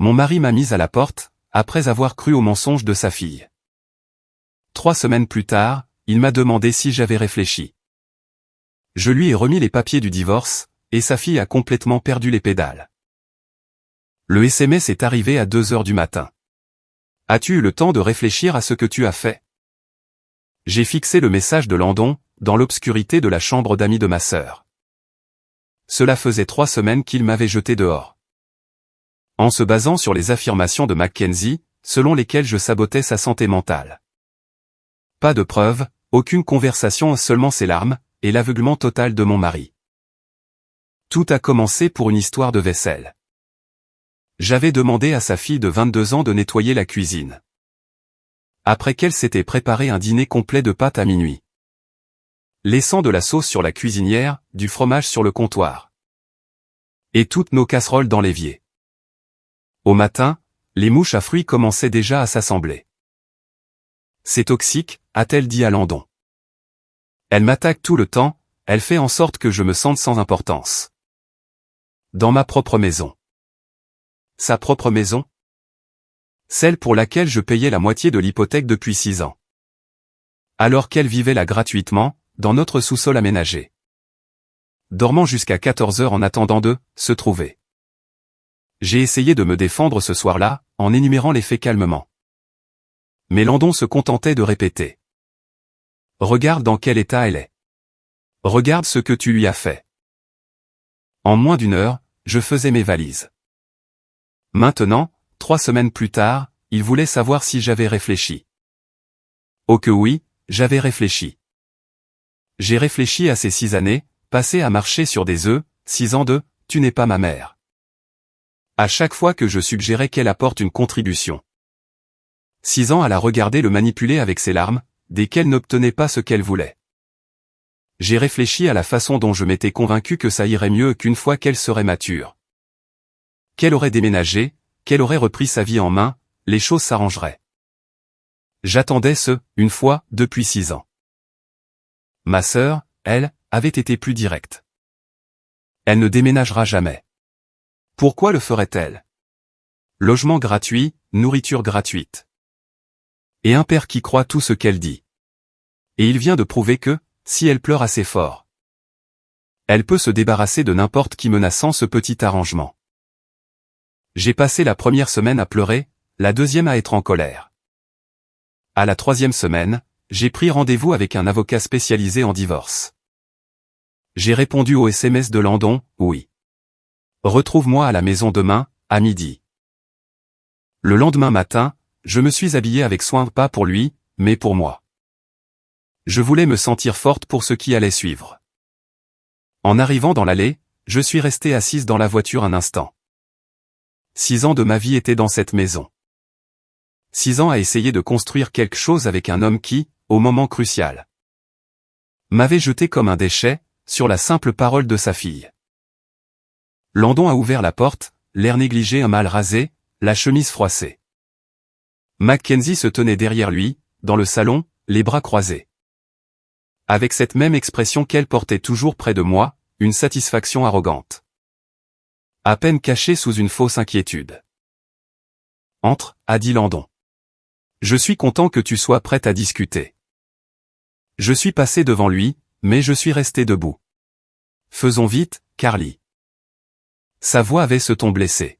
Mon mari m'a mise à la porte, après avoir cru au mensonge de sa fille. 3 semaines plus tard, il m'a demandé si j'avais réfléchi. Je lui ai remis les papiers du divorce, et sa fille a complètement perdu les pédales. Le SMS est arrivé à 2 heures du matin. As-tu eu le temps de réfléchir à ce que tu as fait? J'ai fixé le message de Landon, dans l'obscurité de la chambre d'amis de ma sœur. Cela faisait 3 semaines qu'il m'avait jeté dehors. En se basant sur les affirmations de Mackenzie, selon lesquelles je sabotais sa santé mentale. Pas de preuves, aucune conversation, seulement ses larmes, et l'aveuglement total de mon mari. Tout a commencé pour une histoire de vaisselle. J'avais demandé à sa fille de 22 ans de nettoyer la cuisine. Après qu'elle s'était préparé un dîner complet de pâtes à minuit. Laissant de la sauce sur la cuisinière, du fromage sur le comptoir. Et toutes nos casseroles dans l'évier. Au matin, les mouches à fruits commençaient déjà à s'assembler. C'est toxique, a-t-elle dit à Landon. Elle m'attaque tout le temps, elle fait en sorte que je me sente sans importance. Dans ma propre maison. Sa propre maison? Celle pour laquelle je payais la moitié de l'hypothèque depuis 6 ans. Alors qu'elle vivait là gratuitement, dans notre sous-sol aménagé. Dormant jusqu'à 14 heures en attendant de se trouver. J'ai essayé de me défendre ce soir-là, en énumérant les faits calmement. Mais Landon se contentait de répéter. Regarde dans quel état elle est. Regarde ce que tu lui as fait. En moins d'1 heure, je faisais mes valises. Maintenant, 3 semaines plus tard, il voulait savoir si j'avais réfléchi. Oh que oui, j'avais réfléchi. J'ai réfléchi à ces 6 années, passées à marcher sur des œufs, 6 ans de « tu n'es pas ma mère ». À chaque fois que je suggérais qu'elle apporte une contribution. 6 ans à la regarder le manipuler avec ses larmes, desquelles n'obtenait pas ce qu'elle voulait. J'ai réfléchi à la façon dont je m'étais convaincu que ça irait mieux qu'une fois qu'elle serait mature. Qu'elle aurait déménagé, qu'elle aurait repris sa vie en main, les choses s'arrangeraient. J'attendais une fois, depuis 6 ans. Ma sœur, elle, avait été plus directe. Elle ne déménagera jamais. Pourquoi le ferait-elle? Logement gratuit, nourriture gratuite. Et un père qui croit tout ce qu'elle dit. Et il vient de prouver que, si elle pleure assez fort, elle peut se débarrasser de n'importe qui menaçant ce petit arrangement. J'ai passé la première semaine à pleurer, la deuxième à être en colère. À la 3e semaine, j'ai pris rendez-vous avec un avocat spécialisé en divorce. J'ai répondu au SMS de Landon, oui. Retrouve-moi à la maison demain, à midi. Le lendemain matin, je me suis habillé avec soin, pas pour lui, mais pour moi. Je voulais me sentir forte pour ce qui allait suivre. En arrivant dans l'allée, je suis restée assise dans la voiture un instant. 6 ans de ma vie étaient dans cette maison. 6 ans à essayer de construire quelque chose avec un homme qui, au moment crucial, m'avait jeté comme un déchet, sur la simple parole de sa fille. Landon a ouvert la porte, l'air négligé, un mal rasé, la chemise froissée. Mackenzie se tenait derrière lui, dans le salon, les bras croisés. Avec cette même expression qu'elle portait toujours près de moi, une satisfaction arrogante. À peine cachée sous une fausse inquiétude. Entre, a dit Landon. Je suis content que tu sois prête à discuter. Je suis passé devant lui, mais je suis resté debout. Faisons vite, Carly. Sa voix avait ce ton blessé.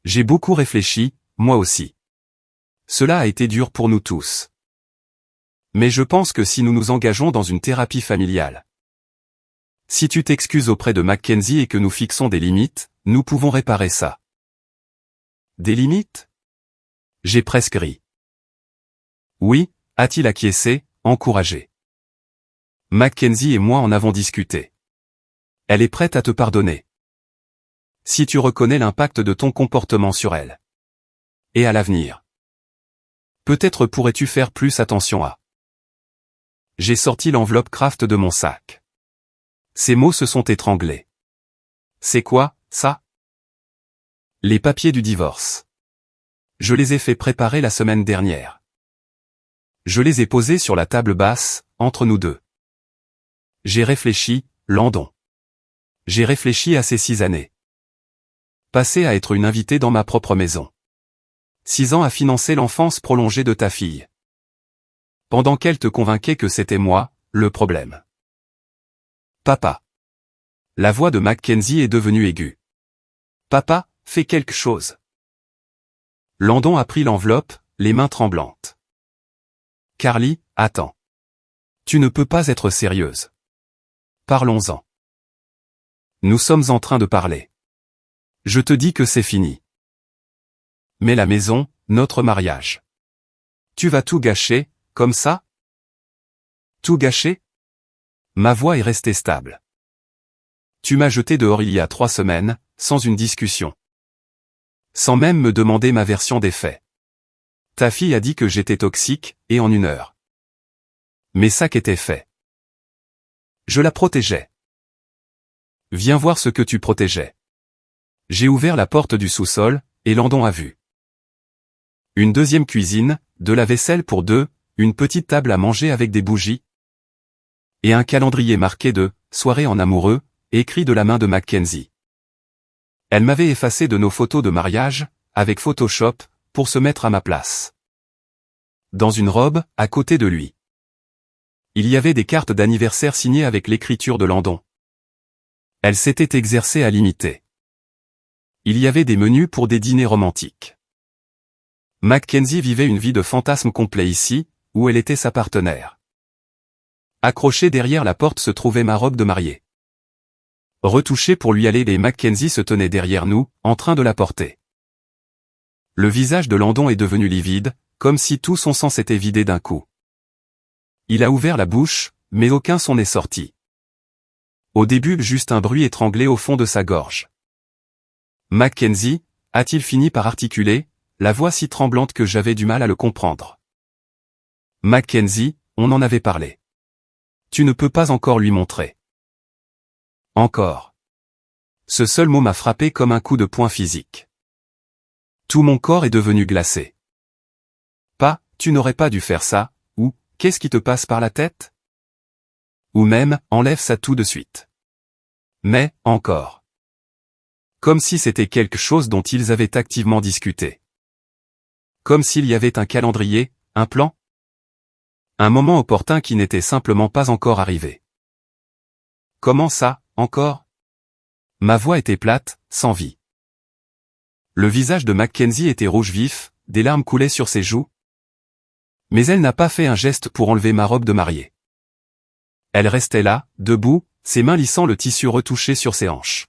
J'ai beaucoup réfléchi, moi aussi. Cela a été dur pour nous tous. Mais je pense que si nous nous engageons dans une thérapie familiale, si tu t'excuses auprès de Mackenzie et que nous fixons des limites, nous pouvons réparer ça. Des limites? J'ai presque ri. Oui, a-t-il acquiescé, encouragé. Mackenzie et moi en avons discuté. Elle est prête à te pardonner. Si tu reconnais l'impact de ton comportement sur elle. Et à l'avenir. Peut-être pourrais-tu faire plus attention à. J'ai sorti l'enveloppe Kraft de mon sac. Ces mots se sont étranglés. C'est quoi, ça? Les papiers du divorce. Je les ai fait préparer la semaine dernière. Je les ai posés sur la table basse, entre nous deux. J'ai réfléchi, Landon. J'ai réfléchi à ces 6 années. passer à être une invitée dans ma propre maison. 6 ans à financer l'enfance prolongée de ta fille. Pendant qu'elle te convainquait que c'était moi, le problème. Papa. La voix de Mackenzie est devenue aiguë. Papa, fais quelque chose. Landon a pris l'enveloppe, les mains tremblantes. Carly, attends. Tu ne peux pas être sérieuse. Parlons-en. Nous sommes en train de parler. Je te dis que c'est fini. Mais la maison, notre mariage. Tu vas tout gâcher, comme ça? Tout gâcher? Ma voix est restée stable. Tu m'as jeté dehors il y a 3 semaines, sans une discussion. Sans même me demander ma version des faits. Ta fille a dit que j'étais toxique, et en 1 heure. Mes sacs étaient faits. Je la protégeais. Viens voir ce que tu protégeais. J'ai ouvert la porte du sous-sol, et Landon a vu. Une deuxième cuisine, de la vaisselle pour 2, une petite table à manger avec des bougies, et un calendrier marqué de « Soirée en amoureux », écrit de la main de Mackenzie. Elle m'avait effacé de nos photos de mariage, avec Photoshop, pour se mettre à ma place. Dans une robe, à côté de lui. Il y avait des cartes d'anniversaire signées avec l'écriture de Landon. Elle s'était exercée à l'imiter. Il y avait des menus pour des dîners romantiques. Mackenzie vivait une vie de fantasme complet ici, où elle était sa partenaire. Accrochée derrière la porte se trouvait ma robe de mariée. Retouchée pour lui aller, et Mackenzie se tenait derrière nous, en train de la porter. Le visage de Landon est devenu livide, comme si tout son sang s'était vidé d'un coup. Il a ouvert la bouche, mais aucun son n'est sorti. Au début, juste un bruit étranglé au fond de sa gorge. Mackenzie, a-t-il fini par articuler, la voix si tremblante que j'avais du mal à le comprendre. Mackenzie, on en avait parlé. Tu ne peux pas encore lui montrer. Encore. Ce seul mot m'a frappé comme un coup de poing physique. Tout mon corps est devenu glacé. Pas, tu n'aurais pas dû faire ça, ou, qu'est-ce qui te passe par la tête? Ou même, enlève ça tout de suite. Mais, encore. Comme si c'était quelque chose dont ils avaient activement discuté. Comme s'il y avait un calendrier, un plan? Un moment opportun qui n'était simplement pas encore arrivé. Comment ça, encore? Ma voix était plate, sans vie. Le visage de Mackenzie était rouge vif, des larmes coulaient sur ses joues. Mais elle n'a pas fait un geste pour enlever ma robe de mariée. Elle restait là, debout, ses mains lissant le tissu retouché sur ses hanches.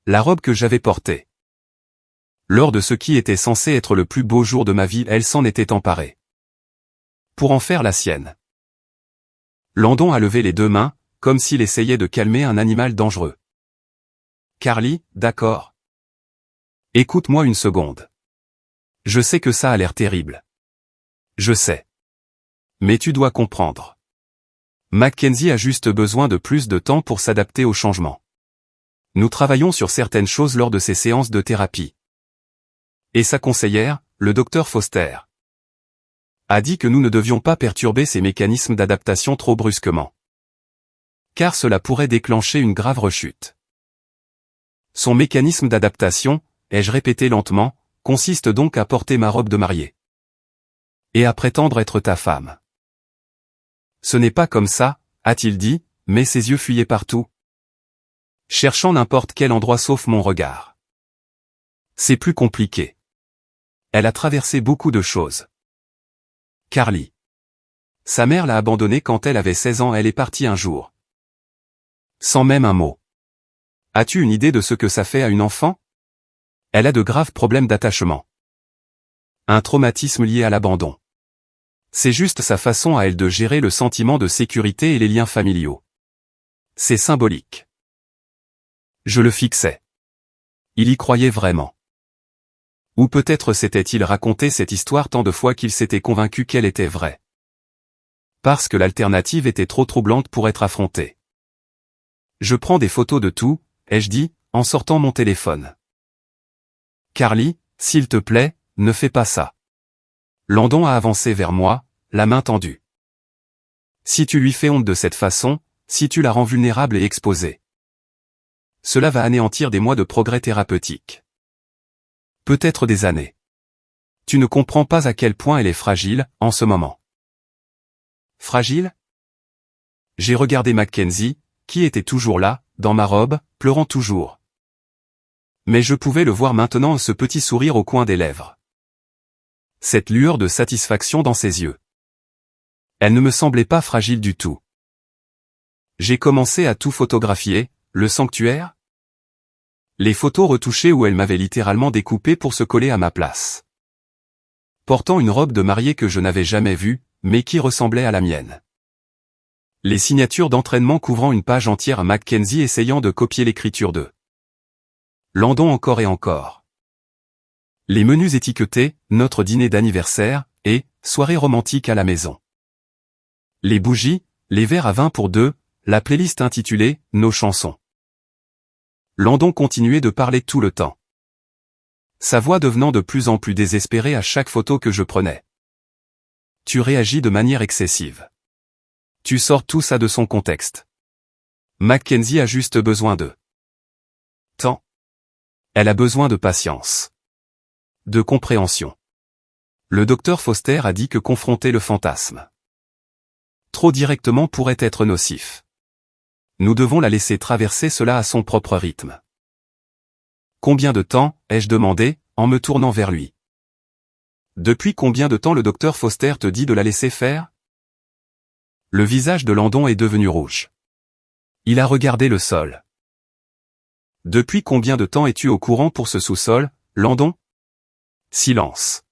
La robe que j'avais portée. Lors de ce qui était censé être le plus beau jour de ma vie, elle s'en était emparée. Pour en faire la sienne. Landon a levé les 2 mains, comme s'il essayait de calmer un animal dangereux. Carly, d'accord. Écoute-moi une seconde. Je sais que ça a l'air terrible. Je sais. Mais tu dois comprendre. Mackenzie a juste besoin de plus de temps pour s'adapter au changement. Nous travaillons sur certaines choses lors de ces séances de thérapie. Et sa conseillère, le docteur Foster, a dit que nous ne devions pas perturber ses mécanismes d'adaptation trop brusquement. Car cela pourrait déclencher une grave rechute. Son mécanisme d'adaptation, ai-je répété lentement, consiste donc à porter ma robe de mariée. Et à prétendre être ta femme. Ce n'est pas comme ça, a-t-il dit, mais ses yeux fuyaient partout. Cherchant n'importe quel endroit sauf mon regard. C'est plus compliqué. Elle a traversé beaucoup de choses. Carly. Sa mère l'a abandonnée quand elle avait 16 ans, elle est partie un jour. Sans même un mot. As-tu une idée de ce que ça fait à une enfant? Elle a de graves problèmes d'attachement. Un traumatisme lié à l'abandon. C'est juste sa façon à elle de gérer le sentiment de sécurité et les liens familiaux. C'est symbolique. Je le fixais. Il y croyait vraiment. Ou peut-être s'était-il raconté cette histoire tant de fois qu'il s'était convaincu qu'elle était vraie. Parce que l'alternative était trop troublante pour être affrontée. Je prends des photos de tout, ai-je dit, en sortant mon téléphone. Carly, s'il te plaît, ne fais pas ça. Landon a avancé vers moi, la main tendue. Si tu lui fais honte de cette façon, si tu la rends vulnérable et exposée. cela va anéantir des mois de progrès thérapeutique. Peut-être des années. Tu ne comprends pas à quel point elle est fragile, en ce moment. Fragile? J'ai regardé Mackenzie, qui était toujours là, dans ma robe, pleurant toujours. Mais je pouvais le voir maintenant, ce petit sourire au coin des lèvres. Cette lueur de satisfaction dans ses yeux. Elle ne me semblait pas fragile du tout. J'ai commencé à tout photographier, le sanctuaire, les photos retouchées où elle m'avait littéralement découpé pour se coller à ma place. Portant une robe de mariée que je n'avais jamais vue, mais qui ressemblait à la mienne. Les signatures d'entraînement couvrant une page entière à Mackenzie essayant de copier l'écriture de Landon encore et encore. Les menus étiquetés, notre dîner d'anniversaire, et soirée romantique à la maison. Les bougies, les verres à vin pour deux, la playlist intitulée Nos chansons. Landon continuait de parler tout le temps. Sa voix devenant de plus en plus désespérée à chaque photo que je prenais. Tu réagis de manière excessive. Tu sors tout ça de son contexte. Mackenzie a juste besoin de temps. Elle a besoin de patience. De compréhension. Le docteur Foster a dit que confronter le fantasme trop directement pourrait être nocif. Nous devons la laisser traverser cela à son propre rythme. Combien de temps, ai-je demandé, en me tournant vers lui. Depuis combien de temps le docteur Foster te dit de la laisser faire? Le visage de Landon est devenu rouge. Il a regardé le sol. Depuis combien de temps es-tu au courant pour ce sous-sol, Landon? Silence.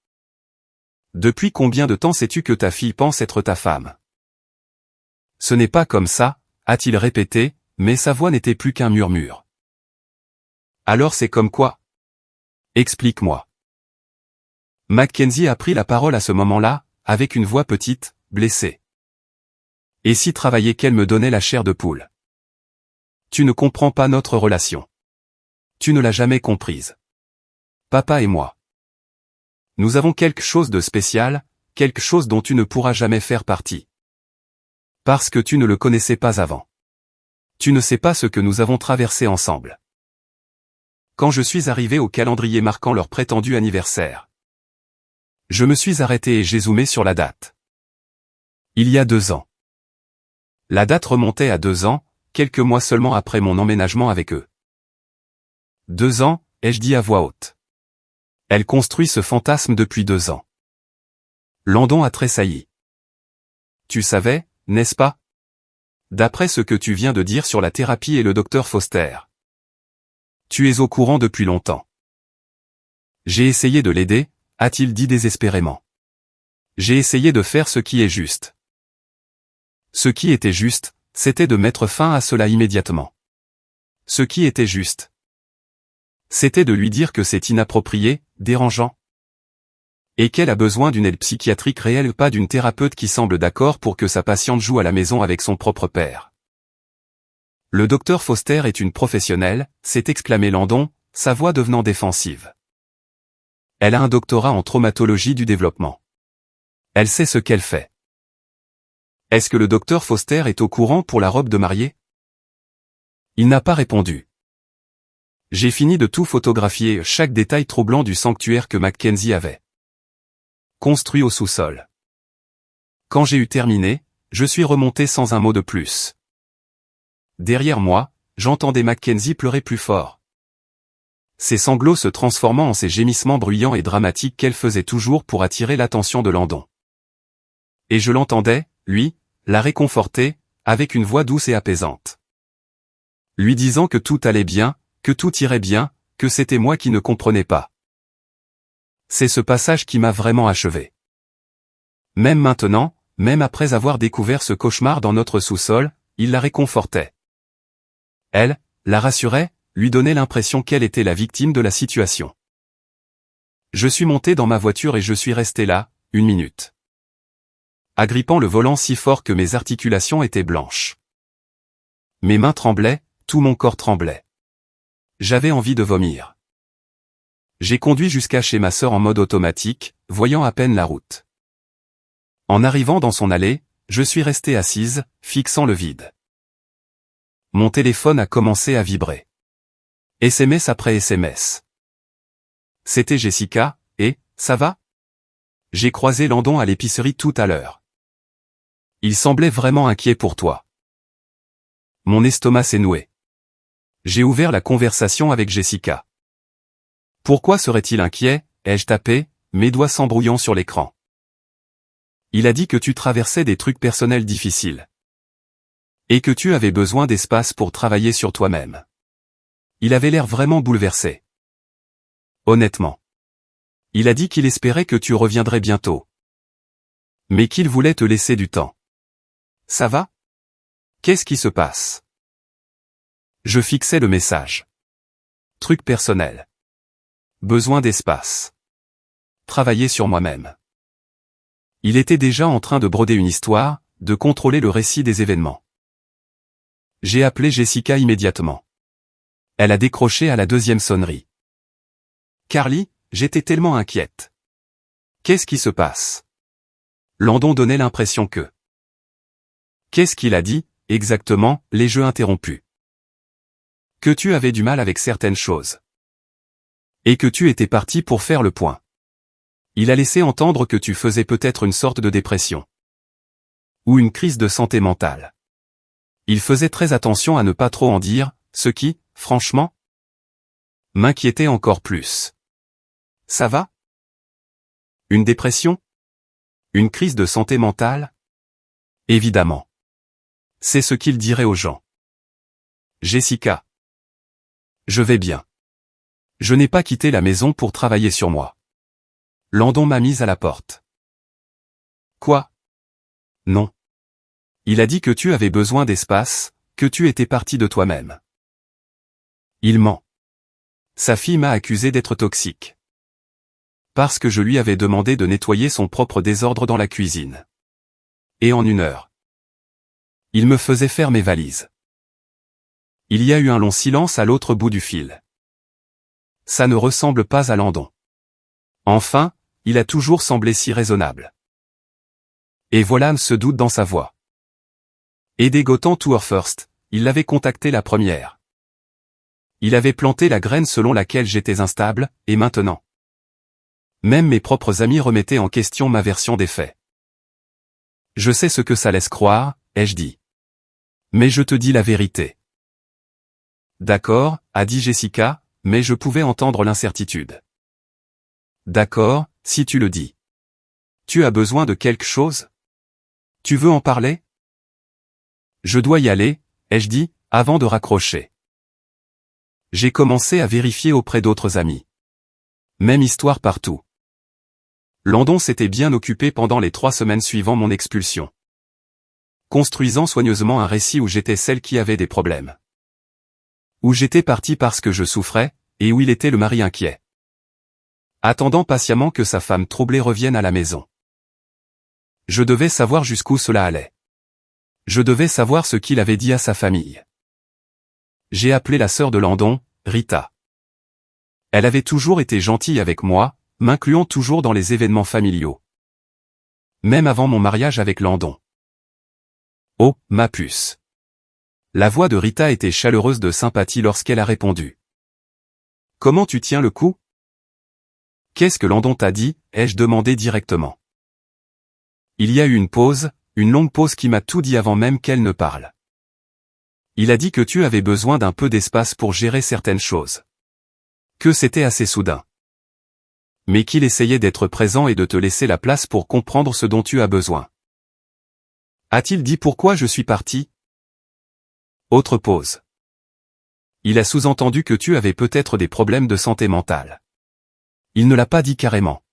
Depuis combien de temps sais-tu que ta fille pense être ta femme? Ce n'est pas comme ça, a-t-il répété, mais sa voix n'était plus qu'un murmure. Alors c'est comme quoi? Explique-moi. Mackenzie a pris la parole à ce moment-là, avec une voix petite, blessée. Et si travaillait qu'elle me donnait la chair de poule? Tu ne comprends pas notre relation. Tu ne l'as jamais comprise. Papa et moi. Nous avons quelque chose de spécial, quelque chose dont tu ne pourras jamais faire partie. Parce que tu ne le connaissais pas avant. Tu ne sais pas ce que nous avons traversé ensemble. Quand je suis arrivé au calendrier marquant leur prétendu anniversaire, je me suis arrêté et j'ai zoomé sur la date. Il y a 2 ans. La date remontait à 2 ans, quelques mois seulement après mon emménagement avec eux. 2 ans, ai-je dit à voix haute. Elle construit ce fantasme depuis 2 ans. Landon a tressailli. Tu savais, n'est-ce pas? D'après ce que tu viens de dire sur la thérapie et le docteur Foster. Tu es au courant depuis longtemps. J'ai essayé de l'aider, a-t-il dit désespérément. J'ai essayé de faire ce qui est juste. Ce qui était juste, c'était de mettre fin à cela immédiatement. Ce qui était juste, c'était de lui dire que c'est inapproprié, dérangeant. Et qu'elle a besoin d'une aide psychiatrique réelle, pas d'une thérapeute qui semble d'accord pour que sa patiente joue à la maison avec son propre père. Le docteur Foster est une professionnelle, s'est exclamé Landon, sa voix devenant défensive. Elle a un doctorat en traumatologie du développement. Elle sait ce qu'elle fait. Est-ce que le docteur Foster est au courant pour la robe de mariée? Il n'a pas répondu. J'ai fini de tout photographier, chaque détail troublant du sanctuaire que Mackenzie avait construit au sous-sol. Quand j'ai eu terminé, je suis remonté sans un mot de plus. Derrière moi, j'entendais Mackenzie pleurer plus fort. Ses sanglots se transformant en ces gémissements bruyants et dramatiques qu'elle faisait toujours pour attirer l'attention de Landon. Et je l'entendais, lui, la réconforter, avec une voix douce et apaisante. Lui disant que tout allait bien, que tout irait bien, que c'était moi qui ne comprenais pas. C'est ce passage qui m'a vraiment achevé. Même maintenant, même après avoir découvert ce cauchemar dans notre sous-sol, il la réconfortait. Elle, la rassurait, lui donnait l'impression qu'elle était la victime de la situation. Je suis monté dans ma voiture et je suis resté là, 1 minute. Agrippant le volant si fort que mes articulations étaient blanches. Mes mains tremblaient, tout mon corps tremblait. J'avais envie de vomir. J'ai conduit jusqu'à chez ma sœur en mode automatique, voyant à peine la route. En arrivant dans son allée, je suis resté assise, fixant le vide. Mon téléphone a commencé à vibrer. SMS après SMS. C'était Jessica, et, ça va? J'ai croisé Landon à l'épicerie tout à l'heure. Il semblait vraiment inquiet pour toi. Mon estomac s'est noué. J'ai ouvert la conversation avec Jessica. Pourquoi serait-il inquiet, ai-je tapé, mes doigts s'embrouillant sur l'écran. Il a dit que tu traversais des trucs personnels difficiles. Et que tu avais besoin d'espace pour travailler sur toi-même. Il avait l'air vraiment bouleversé. Honnêtement. Il a dit qu'il espérait que tu reviendrais bientôt. Mais qu'il voulait te laisser du temps. Ça va? Qu'est-ce qui se passe? Je fixais le message. Truc personnel. Besoin d'espace. Travailler sur moi-même. Il était déjà en train de broder une histoire, de contrôler le récit des événements. J'ai appelé Jessica immédiatement. Elle a décroché à la deuxième sonnerie. Carly, j'étais tellement inquiète. Qu'est-ce qui se passe? Landon donnait l'impression que... Qu'est-ce qu'il a dit, exactement, les jeux interrompus? Que tu avais du mal avec certaines choses. Et que tu étais parti pour faire le point. Il a laissé entendre que tu faisais peut-être une sorte de dépression. Ou une crise de santé mentale. Il faisait très attention à ne pas trop en dire, ce qui, franchement, m'inquiétait encore plus. Ça va? Une dépression? Une crise de santé mentale? Évidemment. C'est ce qu'il dirait aux gens. Jessica. Je vais bien. Je n'ai pas quitté la maison pour travailler sur moi. Landon m'a mise à la porte. Quoi? Non. Il a dit que tu avais besoin d'espace, que tu étais parti de toi-même. Il ment. Sa fille m'a accusé d'être toxique. Parce que je lui avais demandé de nettoyer son propre désordre dans la cuisine. Et en 1 heure. Il me faisait faire mes valises. Il y a eu un long silence à l'autre bout du fil. Ça ne ressemble pas à Landon. Enfin, il a toujours semblé si raisonnable. Et voilà ce doute dans sa voix. Et dégoûtant to her first, il l'avait contacté la première. Il avait planté la graine selon laquelle j'étais instable, et maintenant. Même mes propres amis remettaient en question ma version des faits. Je sais ce que ça laisse croire, ai-je dit. Mais je te dis la vérité. D'accord, a dit Jessica, mais je pouvais entendre l'incertitude. D'accord, si tu le dis. Tu as besoin de quelque chose? Tu veux en parler? Je dois y aller, ai-je dit, avant de raccrocher. J'ai commencé à vérifier auprès d'autres amis. Même histoire partout. Landon s'était bien occupé pendant les 3 semaines suivant mon expulsion. Construisant soigneusement un récit où j'étais celle qui avait des problèmes. Où j'étais parti parce que je souffrais, et où il était le mari inquiet. Attendant patiemment que sa femme troublée revienne à la maison. Je devais savoir jusqu'où cela allait. Je devais savoir ce qu'il avait dit à sa famille. J'ai appelé la sœur de Landon, Rita. Elle avait toujours été gentille avec moi, m'incluant toujours dans les événements familiaux. Même avant mon mariage avec Landon. Oh, ma puce. La voix de Rita était chaleureuse de sympathie lorsqu'elle a répondu. Comment tu tiens le coup? Qu'est-ce que Landon t'a dit, ai-je demandé directement. Il y a eu une longue pause qui m'a tout dit avant même qu'elle ne parle. Il a dit que tu avais besoin d'un peu d'espace pour gérer certaines choses. Que c'était assez soudain. Mais qu'il essayait d'être présent et de te laisser la place pour comprendre ce dont tu as besoin. A-t-il dit pourquoi je suis parti? Autre pause. Il a sous-entendu que tu avais peut-être des problèmes de santé mentale. Il ne l'a pas dit carrément.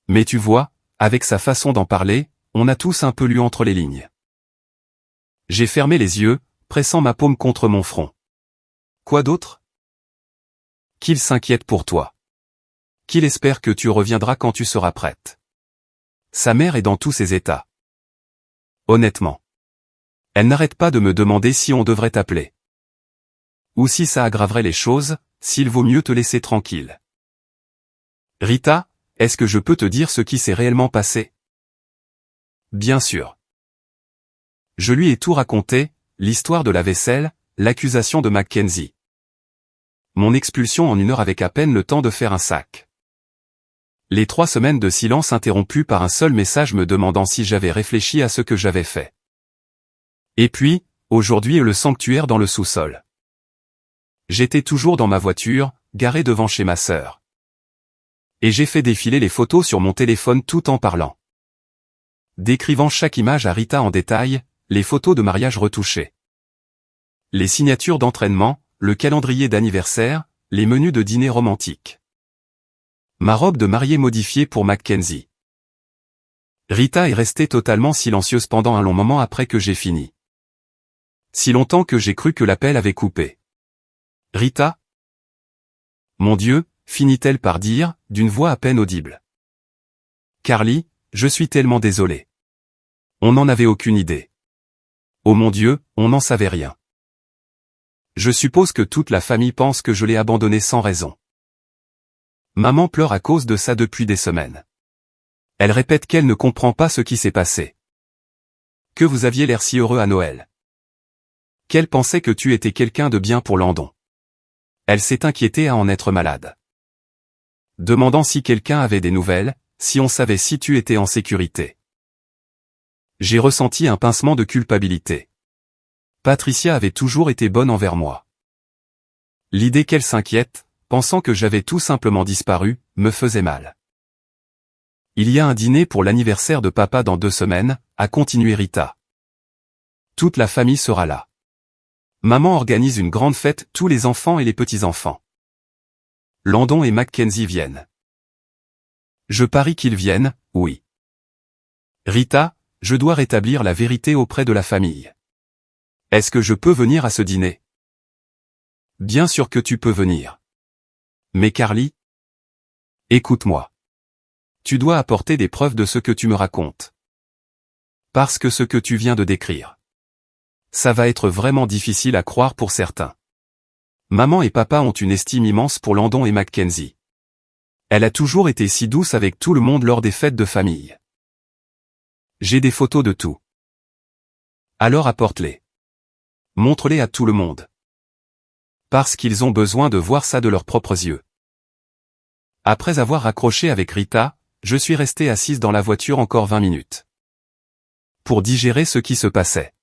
Mais tu vois, avec sa façon d'en parler, on a tous un peu lu entre les lignes. J'ai fermé les yeux, pressant ma paume contre mon front. Quoi d'autre? Qu'il s'inquiète pour toi. Qu'il espère que tu reviendras quand tu seras prête. Sa mère est dans tous ses états. Honnêtement. Elle n'arrête pas de me demander si on devrait t'appeler. Ou si ça aggraverait les choses, s'il vaut mieux te laisser tranquille. Rita, est-ce que je peux te dire ce qui s'est réellement passé? Bien sûr. Je lui ai tout raconté, l'histoire de la vaisselle, l'accusation de Mackenzie. Mon expulsion en 1 heure avec à peine le temps de faire un sac. Les 3 semaines de silence interrompues par un seul message me demandant si j'avais réfléchi à ce que j'avais fait. Et puis, aujourd'hui le sanctuaire dans le sous-sol. J'étais toujours dans ma voiture, garée devant chez ma sœur. Et j'ai fait défiler les photos sur mon téléphone tout en parlant. Décrivant chaque image à Rita en détail, les photos de mariage retouchées. Les signatures d'entraînement, le calendrier d'anniversaire, les menus de dîner romantiques. Ma robe de mariée modifiée pour Mackenzie. Rita est restée totalement silencieuse pendant un long moment après que j'ai fini. Si longtemps que j'ai cru que l'appel avait coupé. Rita? Mon Dieu, finit-elle par dire, d'une voix à peine audible. Carly, je suis tellement désolé. On n'en avait aucune idée. Oh mon Dieu, on n'en savait rien. Je suppose que toute la famille pense que je l'ai abandonné sans raison. Maman pleure à cause de ça depuis des semaines. Elle répète qu'elle ne comprend pas ce qui s'est passé. Que vous aviez l'air si heureux à Noël. Qu'elle pensait que tu étais quelqu'un de bien pour Landon. Elle s'est inquiétée à en être malade. Demandant si quelqu'un avait des nouvelles, si on savait si tu étais en sécurité. J'ai ressenti un pincement de culpabilité. Patricia avait toujours été bonne envers moi. L'idée qu'elle s'inquiète, pensant que j'avais tout simplement disparu, me faisait mal. Il y a un dîner pour l'anniversaire de papa dans 2 semaines, a continué Rita. Toute la famille sera là. Maman organise une grande fête, tous les enfants et les petits-enfants. Landon et Mackenzie viennent. Je parie qu'ils viennent, oui. Rita, je dois rétablir la vérité auprès de la famille. Est-ce que je peux venir à ce dîner? Bien sûr que tu peux venir. Mais Carly? Écoute-moi. Tu dois apporter des preuves de ce que tu me racontes. Parce que ce que tu viens de décrire. Ça va être vraiment difficile à croire pour certains. Maman et papa ont une estime immense pour Landon et Mackenzie. Elle a toujours été si douce avec tout le monde lors des fêtes de famille. J'ai des photos de tout. Alors apporte-les. Montre-les à tout le monde. Parce qu'ils ont besoin de voir ça de leurs propres yeux. Après avoir raccroché avec Rita, je suis resté assise dans la voiture encore 20 minutes. Pour digérer ce qui se passait.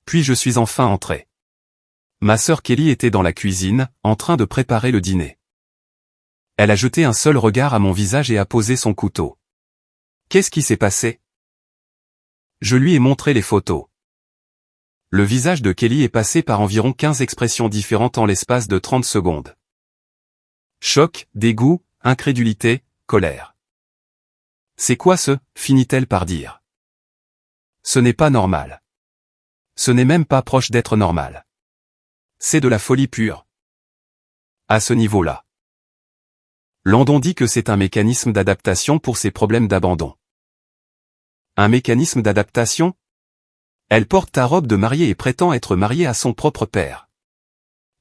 Puis je suis enfin entré. Ma sœur Kelly était dans la cuisine, en train de préparer le dîner. Elle a jeté un seul regard à mon visage et a posé son couteau. Qu'est-ce qui s'est passé? Je lui ai montré les photos. Le visage de Kelly est passé par environ 15 expressions différentes en l'espace de 30 secondes. Choc, dégoût, incrédulité, colère. C'est quoi ce, finit-elle par dire. Ce n'est pas normal. Ce n'est même pas proche d'être normal. C'est de la folie pure. À ce niveau-là. Landon dit que c'est un mécanisme d'adaptation pour ses problèmes d'abandon. Un mécanisme d'adaptation? Elle porte ta robe de mariée et prétend être mariée à son propre père.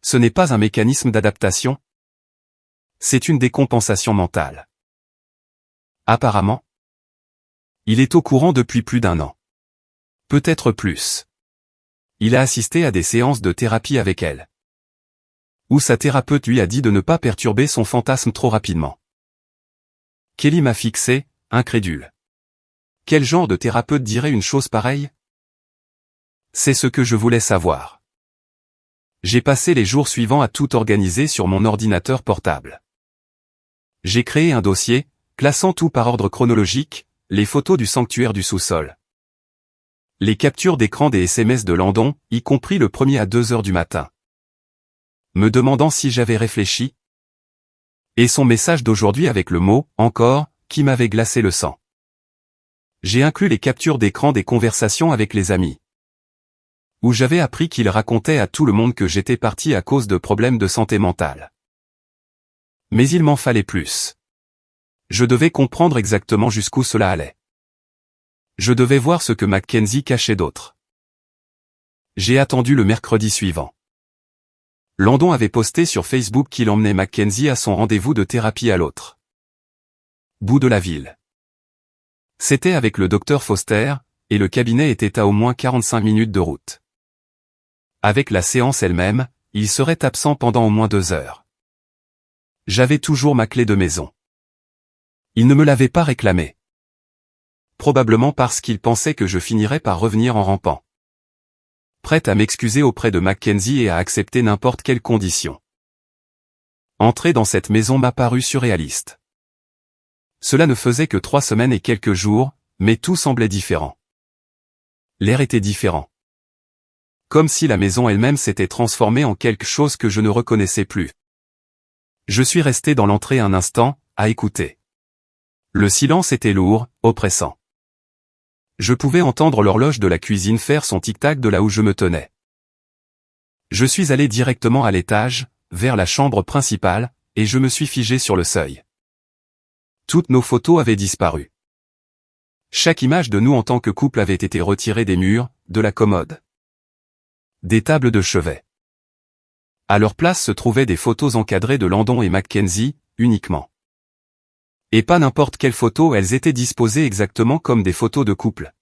Ce n'est pas un mécanisme d'adaptation? C'est une décompensation mentale. Apparemment. Il est au courant depuis plus d'1 an. Peut-être plus. Il a assisté à des séances de thérapie avec elle. Où sa thérapeute lui a dit de ne pas perturber son fantasme trop rapidement. Kelly m'a fixé, incrédule. Quel genre de thérapeute dirait une chose pareille? C'est ce que je voulais savoir. J'ai passé les jours suivants à tout organiser sur mon ordinateur portable. J'ai créé un dossier, classant tout par ordre chronologique, les photos du sanctuaire du sous-sol. Les captures d'écran des SMS de Landon, y compris le premier à 2 heures du matin. Me demandant si j'avais réfléchi. Et son message d'aujourd'hui avec le mot « encore » qui m'avait glacé le sang. J'ai inclus les captures d'écran des conversations avec les amis. Où j'avais appris qu'il racontait à tout le monde que j'étais parti à cause de problèmes de santé mentale. Mais il m'en fallait plus. Je devais comprendre exactement jusqu'où cela allait. Je devais voir ce que Mackenzie cachait d'autre. J'ai attendu le mercredi suivant. Landon avait posté sur Facebook qu'il emmenait Mackenzie à son rendez-vous de thérapie à l'autre bout de la ville. C'était avec le docteur Foster, et le cabinet était à au moins 45 minutes de route. Avec la séance elle-même, il serait absent pendant au moins 2 heures. J'avais toujours ma clé de maison. Il ne me l'avait pas réclamée. Probablement parce qu'il pensait que je finirais par revenir en rampant. Prête à m'excuser auprès de Mackenzie et à accepter n'importe quelle condition. Entrer dans cette maison m'a paru surréaliste. Cela ne faisait que 3 semaines et quelques jours, mais tout semblait différent. L'air était différent. Comme si la maison elle-même s'était transformée en quelque chose que je ne reconnaissais plus. Je suis resté dans l'entrée un instant, à écouter. Le silence était lourd, oppressant. Je pouvais entendre l'horloge de la cuisine faire son tic-tac de là où je me tenais. Je suis allé directement à l'étage, vers la chambre principale, et je me suis figé sur le seuil. Toutes nos photos avaient disparu. Chaque image de nous en tant que couple avait été retirée des murs, de la commode. Des tables de chevet. À leur place se trouvaient des photos encadrées de Landon et Mackenzie, uniquement. Et pas n'importe quelles photos, elles étaient disposées exactement comme des photos de couple.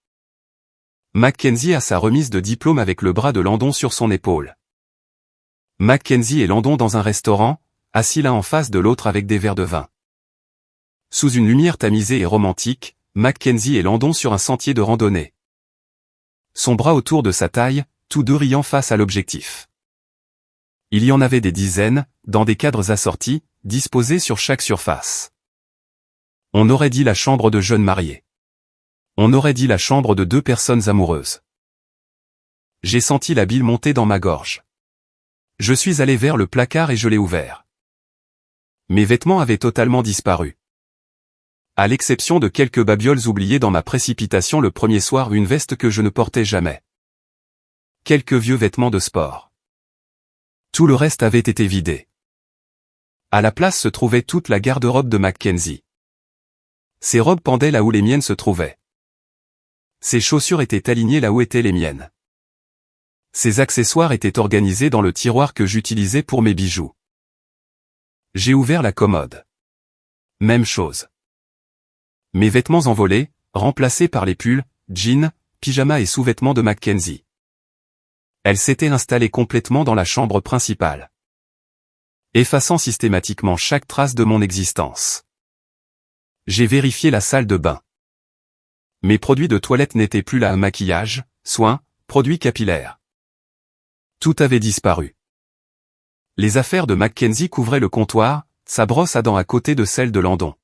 Mackenzie a sa remise de diplôme avec le bras de Landon sur son épaule. Mackenzie et Landon dans un restaurant, assis l'un en face de l'autre avec des verres de vin. Sous une lumière tamisée et romantique, Mackenzie et Landon sur un sentier de randonnée. Son bras autour de sa taille, tous deux riant face à l'objectif. Il y en avait des dizaines, dans des cadres assortis, disposés sur chaque surface. On aurait dit la chambre de jeunes mariés. On aurait dit la chambre de 2 personnes amoureuses. J'ai senti la bile monter dans ma gorge. Je suis allé vers le placard et je l'ai ouvert. Mes vêtements avaient totalement disparu. À l'exception de quelques babioles oubliées dans ma précipitation le premier soir, une veste que je ne portais jamais. Quelques vieux vêtements de sport. Tout le reste avait été vidé. À la place se trouvait toute la garde-robe de Mackenzie. Ses robes pendaient là où les miennes se trouvaient. Ses chaussures étaient alignées là où étaient les miennes. Ses accessoires étaient organisés dans le tiroir que j'utilisais pour mes bijoux. J'ai ouvert la commode. Même chose. Mes vêtements envolés, remplacés par les pulls, jeans, pyjamas et sous-vêtements de Mackenzie. Elle s'était installée complètement dans la chambre principale, effaçant systématiquement chaque trace de mon existence. J'ai vérifié la salle de bain. Mes produits de toilette n'étaient plus là, maquillage, soins, produits capillaires. Tout avait disparu. Les affaires de Mackenzie couvraient le comptoir, sa brosse à dents à côté de celle de Landon.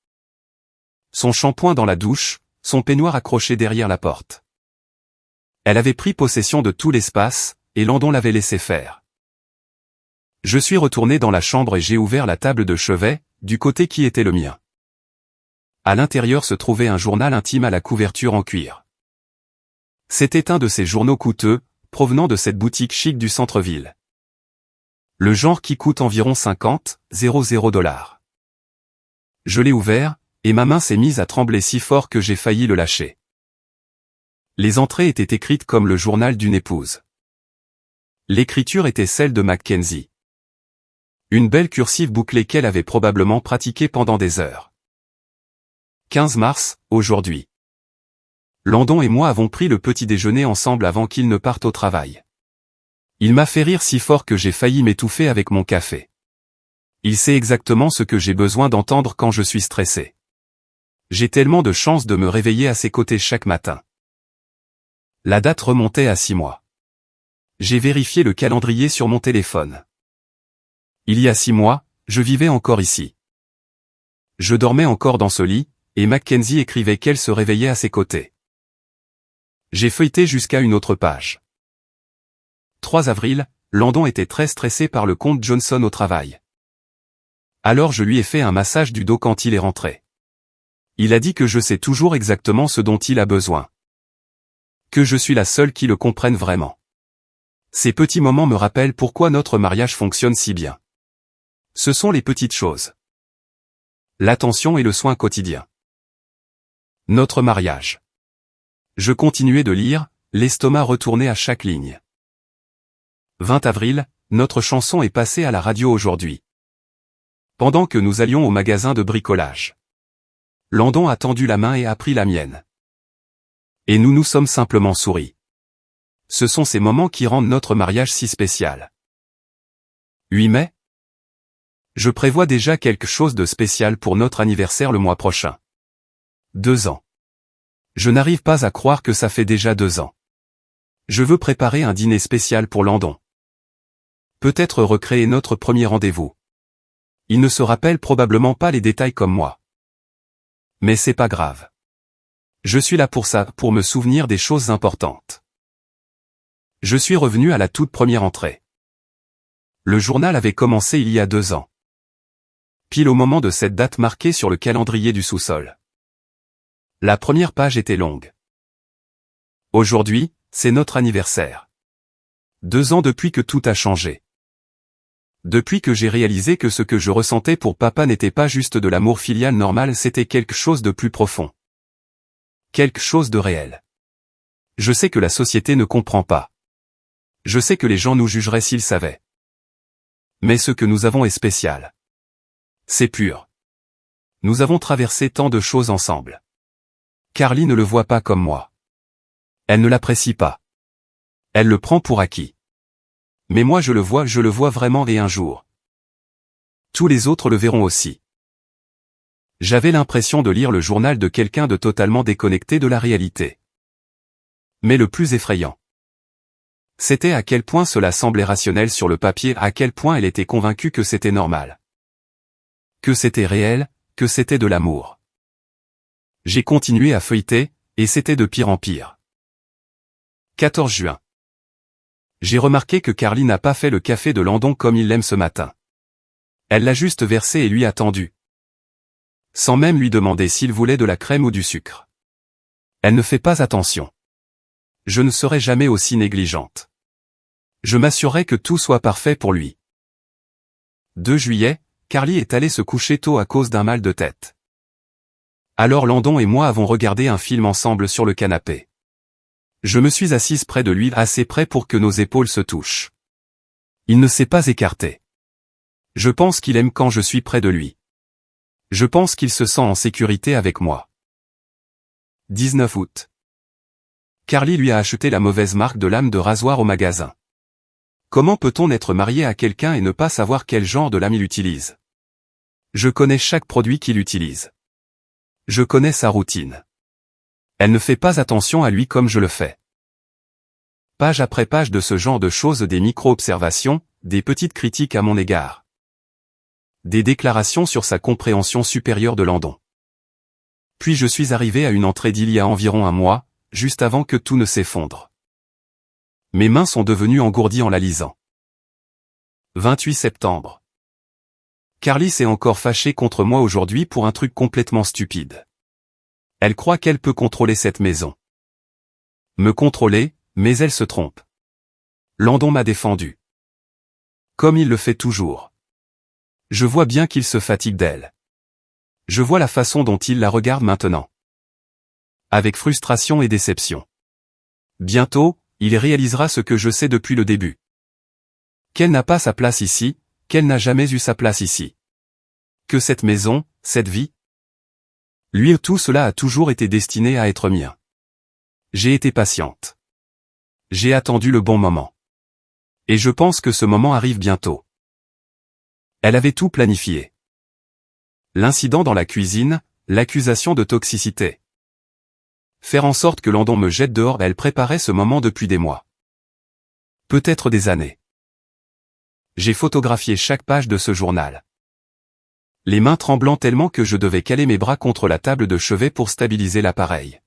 Son shampoing dans la douche, son peignoir accroché derrière la porte. Elle avait pris possession de tout l'espace, et Landon l'avait laissé faire. Je suis retourné dans la chambre et j'ai ouvert la table de chevet, du côté qui était le mien. À l'intérieur se trouvait un journal intime à la couverture en cuir. C'était un de ces journaux coûteux, provenant de cette boutique chic du centre-ville. Le genre qui coûte environ 50,00 $. Je l'ai ouvert, et ma main s'est mise à trembler si fort que j'ai failli le lâcher. Les entrées étaient écrites comme le journal d'une épouse. L'écriture était celle de Mackenzie. Une belle cursive bouclée qu'elle avait probablement pratiquée pendant des heures. 15 mars, aujourd'hui. Landon et moi avons pris le petit déjeuner ensemble avant qu'il ne parte au travail. Il m'a fait rire si fort que j'ai failli m'étouffer avec mon café. Il sait exactement ce que j'ai besoin d'entendre quand je suis stressé. J'ai tellement de chance de me réveiller à ses côtés chaque matin. La date remontait à 6 mois. J'ai vérifié le calendrier sur mon téléphone. Il y a 6 mois, je vivais encore ici. Je dormais encore dans ce lit, et Mackenzie écrivait qu'elle se réveillait à ses côtés. J'ai feuilleté jusqu'à une autre page. 3 avril, Landon était très stressé par le comte Johnson au travail. Alors je lui ai fait un massage du dos quand il est rentré. Il a dit que je sais toujours exactement ce dont il a besoin. Que je suis la seule qui le comprenne vraiment. Ces petits moments me rappellent pourquoi notre mariage fonctionne si bien. Ce sont les petites choses. L'attention et le soin quotidien. Notre mariage. Je continuais de lire, l'estomac retourné à chaque ligne. 20 avril, notre chanson est passée à la radio aujourd'hui. Pendant que nous allions au magasin de bricolage. Landon a tendu la main et a pris la mienne. Et nous nous sommes simplement souris. Ce sont ces moments qui rendent notre mariage si spécial. 8 mai. Je prévois déjà quelque chose de spécial pour notre anniversaire le mois prochain. 2 ans. Je n'arrive pas à croire que ça fait déjà 2 ans. Je veux préparer un dîner spécial pour Landon. Peut-être recréer notre premier rendez-vous. Il ne se rappelle probablement pas les détails comme moi. Mais c'est pas grave. Je suis là pour ça, pour me souvenir des choses importantes. Je suis revenu à la toute première entrée. Le journal avait commencé il y a 2 ans. Pile au moment de cette date marquée sur le calendrier du sous-sol. La première page était longue. Aujourd'hui, c'est notre anniversaire. 2 ans depuis que tout a changé. Depuis que j'ai réalisé que ce que je ressentais pour papa n'était pas juste de l'amour filial normal, c'était quelque chose de plus profond. Quelque chose de réel. Je sais que la société ne comprend pas. Je sais que les gens nous jugeraient s'ils savaient. Mais ce que nous avons est spécial. C'est pur. Nous avons traversé tant de choses ensemble. Carly ne le voit pas comme moi. Elle ne l'apprécie pas. Elle le prend pour acquis. Mais moi je le vois vraiment et un jour. Tous les autres le verront aussi. J'avais l'impression de lire le journal de quelqu'un de totalement déconnecté de la réalité. Mais le plus effrayant, c'était à quel point cela semblait rationnel sur le papier, à quel point elle était convaincue que c'était normal. Que c'était réel, que c'était de l'amour. J'ai continué à feuilleter, et c'était de pire en pire. 14 juin. J'ai remarqué que Carly n'a pas fait le café de Landon comme il l'aime ce matin. Elle l'a juste versé et lui a tendu. Sans même lui demander s'il voulait de la crème ou du sucre. Elle ne fait pas attention. Je ne serai jamais aussi négligente. Je m'assurerai que tout soit parfait pour lui. 2 juillet, Carly est allée se coucher tôt à cause d'un mal de tête. Alors Landon et moi avons regardé un film ensemble sur le canapé. Je me suis assise près de lui, assez près pour que nos épaules se touchent. Il ne s'est pas écarté. Je pense qu'il aime quand je suis près de lui. Je pense qu'il se sent en sécurité avec moi. 19 août. Carly lui a acheté la mauvaise marque de lame de rasoir au magasin. Comment peut-on être marié à quelqu'un et ne pas savoir quel genre de lame il utilise? Je connais chaque produit qu'il utilise. Je connais sa routine. Elle ne fait pas attention à lui comme je le fais. Page après page de ce genre de choses, des micro-observations, des petites critiques à mon égard. Des déclarations sur sa compréhension supérieure de Landon. Puis je suis arrivé à une entrée d'il y a environ un mois, juste avant que tout ne s'effondre. Mes mains sont devenues engourdies en la lisant. 28 septembre. Carly s'est encore fâchée contre moi aujourd'hui pour un truc complètement stupide. Elle croit qu'elle peut contrôler cette maison. Me contrôler, mais elle se trompe. Landon m'a défendu. Comme il le fait toujours. Je vois bien qu'il se fatigue d'elle. Je vois la façon dont il la regarde maintenant. Avec frustration et déception. Bientôt, il réalisera ce que je sais depuis le début. Qu'elle n'a pas sa place ici, qu'elle n'a jamais eu sa place ici. Que cette maison, cette vie, lui, tout cela a toujours été destiné à être mien. J'ai été patiente. J'ai attendu le bon moment. Et je pense que ce moment arrive bientôt. Elle avait tout planifié. L'incident dans la cuisine, l'accusation de toxicité. Faire en sorte que Landon me jette dehors, elle préparait ce moment depuis des mois. Peut-être des années. J'ai photographié chaque page de ce journal. Les mains tremblant tellement que je devais caler mes bras contre la table de chevet pour stabiliser l'appareil.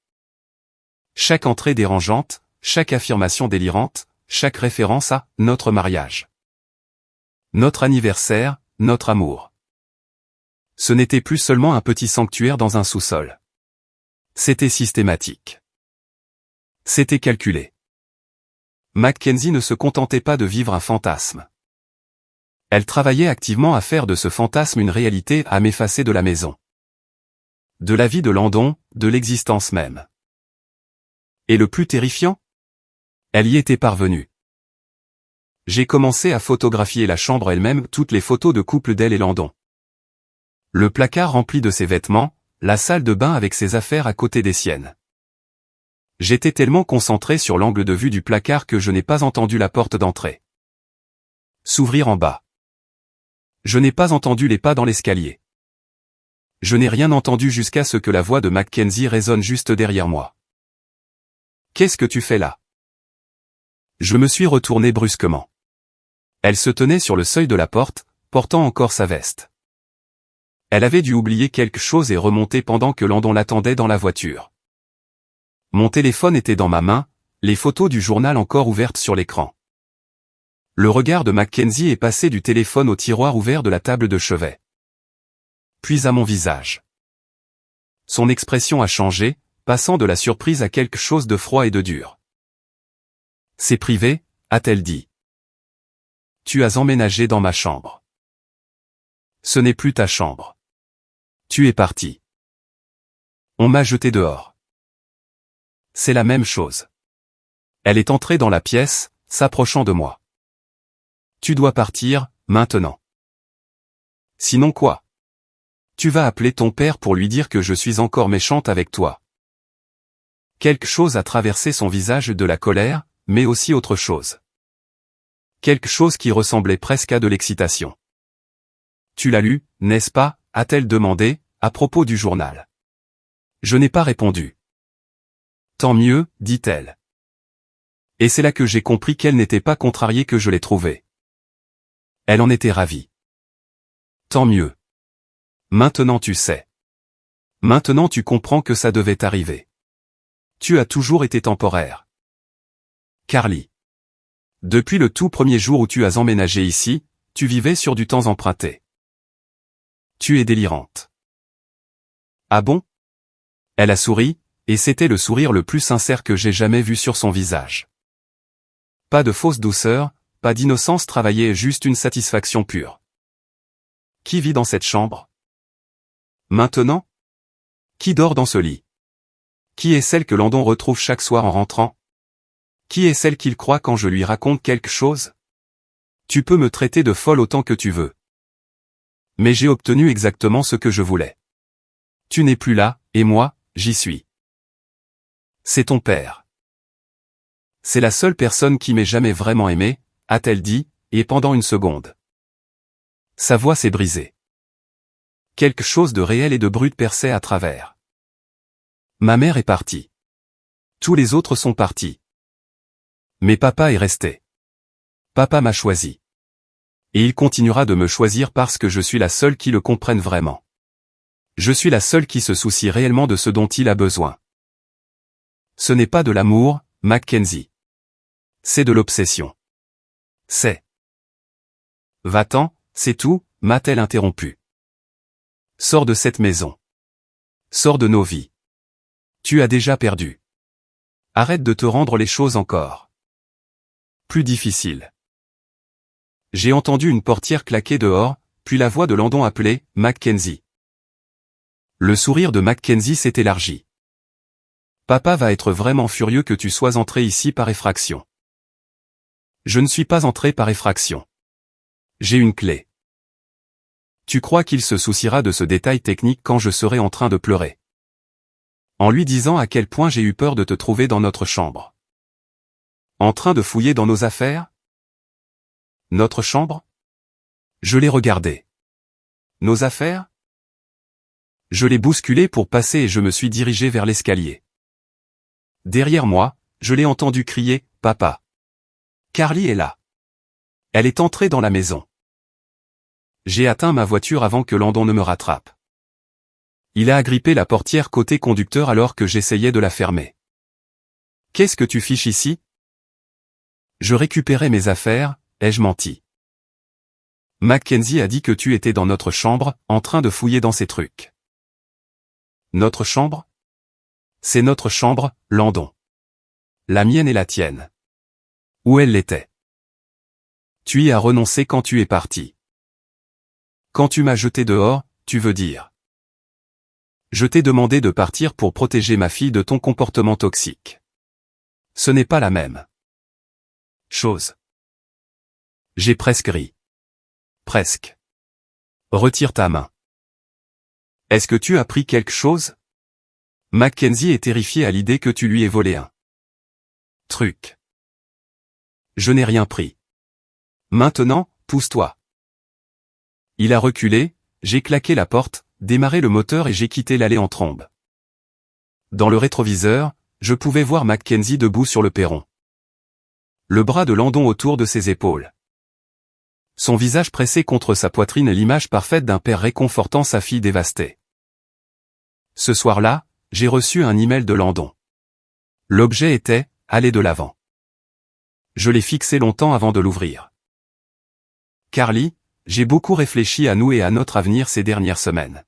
Chaque entrée dérangeante, chaque affirmation délirante, chaque référence à « notre mariage ». Notre anniversaire, notre amour. Ce n'était plus seulement un petit sanctuaire dans un sous-sol. C'était systématique. C'était calculé. Mackenzie ne se contentait pas de vivre un fantasme. Elle travaillait activement à faire de ce fantasme une réalité, à m'effacer de la maison. De la vie de Landon, de l'existence même. Et le plus terrifiant? Elle y était parvenue. J'ai commencé à photographier la chambre elle-même, toutes les photos de couple d'elle et Landon. Le placard rempli de ses vêtements, la salle de bain avec ses affaires à côté des siennes. J'étais tellement concentré sur l'angle de vue du placard que je n'ai pas entendu la porte d'entrée s'ouvrir en bas. Je n'ai pas entendu les pas dans l'escalier. Je n'ai rien entendu jusqu'à ce que la voix de Mackenzie résonne juste derrière moi. Qu'est-ce que tu fais là? Je me suis retourné brusquement. Elle se tenait sur le seuil de la porte, portant encore sa veste. Elle avait dû oublier quelque chose et remonter pendant que Landon l'attendait dans la voiture. Mon téléphone était dans ma main, les photos du journal encore ouvertes sur l'écran. Le regard de Mackenzie est passé du téléphone au tiroir ouvert de la table de chevet. Puis à mon visage. Son expression a changé, passant de la surprise à quelque chose de froid et de dur. C'est privé, a-t-elle dit. Tu as emménagé dans ma chambre. Ce n'est plus ta chambre. Tu es parti. On m'a jeté dehors. C'est la même chose. Elle est entrée dans la pièce, s'approchant de moi. Tu dois partir, maintenant. Sinon quoi? Tu vas appeler ton père pour lui dire que je suis encore méchante avec toi. Quelque chose a traversé son visage, de la colère, mais aussi autre chose. Quelque chose qui ressemblait presque à de l'excitation. Tu l'as lu, n'est-ce pas, a-t-elle demandé, à propos du journal. Je n'ai pas répondu. Tant mieux, dit-elle. Et c'est là que j'ai compris qu'elle n'était pas contrariée que je l'ai trouvée. Elle en était ravie. Tant mieux. Maintenant tu sais. Maintenant tu comprends que ça devait arriver. Tu as toujours été temporaire. Carly. Depuis le tout premier jour où tu as emménagé ici, tu vivais sur du temps emprunté. Tu es délirante. Ah bon? Elle a souri, et c'était le sourire le plus sincère que j'ai jamais vu sur son visage. Pas de fausse douceur, pas d'innocence travaillée, juste une satisfaction pure. Qui vit dans cette chambre? Maintenant? Qui dort dans ce lit? Qui est celle que Landon retrouve chaque soir en rentrant? Qui est celle qu'il croit quand je lui raconte quelque chose? Tu peux me traiter de folle autant que tu veux. Mais j'ai obtenu exactement ce que je voulais. Tu n'es plus là, et moi, j'y suis. C'est ton père. C'est la seule personne qui m'ait jamais vraiment aimé, a-t-elle dit, et pendant une seconde. Sa voix s'est brisée. Quelque chose de réel et de brut perçait à travers. Ma mère est partie. Tous les autres sont partis. Mais papa est resté. Papa m'a choisi. Et il continuera de me choisir parce que je suis la seule qui le comprenne vraiment. Je suis la seule qui se soucie réellement de ce dont il a besoin. Ce n'est pas de l'amour, Mackenzie. C'est de l'obsession. C'est. Va-t'en, c'est tout, m'a-t-elle interrompu. Sors de cette maison. Sors de nos vies. Tu as déjà perdu. Arrête de te rendre les choses encore plus difficiles. J'ai entendu une portière claquer dehors, puis la voix de Landon appeler « Mackenzie ». Le sourire de Mackenzie s'est élargi. Papa va être vraiment furieux que tu sois entré ici par effraction. Je ne suis pas entré par effraction. J'ai une clé. Tu crois qu'il se souciera de ce détail technique quand je serai en train de pleurer? En lui disant à quel point j'ai eu peur de te trouver dans notre chambre. En train de fouiller dans nos affaires? Notre chambre? Je l'ai regardé. Nos affaires? Je l'ai bousculé pour passer et je me suis dirigé vers l'escalier. Derrière moi, je l'ai entendu crier « Papa ». Carly est là. Elle est entrée dans la maison. J'ai atteint ma voiture avant que Landon ne me rattrape. Il a agrippé la portière côté conducteur alors que j'essayais de la fermer. Qu'est-ce que tu fiches ici? Je récupérais mes affaires, ai-je menti? Mackenzie a dit que tu étais dans notre chambre, en train de fouiller dans ses trucs. Notre chambre? C'est notre chambre, Landon. La mienne et la tienne. Où elle l'était. Tu y as renoncé quand tu es parti. Quand tu m'as jeté dehors, tu veux dire. Je t'ai demandé de partir pour protéger ma fille de ton comportement toxique. Ce n'est pas la même chose. J'ai presque ri. Presque. Retire ta main. Est-ce que tu as pris quelque chose? Mackenzie est terrifiée à l'idée que tu lui aies volé un truc. Je n'ai rien pris. Maintenant, pousse-toi. Il a reculé, j'ai claqué la porte, démarré le moteur et j'ai quitté l'allée en trombe. Dans le rétroviseur, je pouvais voir Mackenzie debout sur le perron. Le bras de Landon autour de ses épaules. Son visage pressé contre sa poitrine est l'image parfaite d'un père réconfortant sa fille dévastée. Ce soir-là, j'ai reçu un email de Landon. L'objet était « Aller de l'avant ». Je l'ai fixé longtemps avant de l'ouvrir. Carly, j'ai beaucoup réfléchi à nous et à notre avenir ces dernières semaines.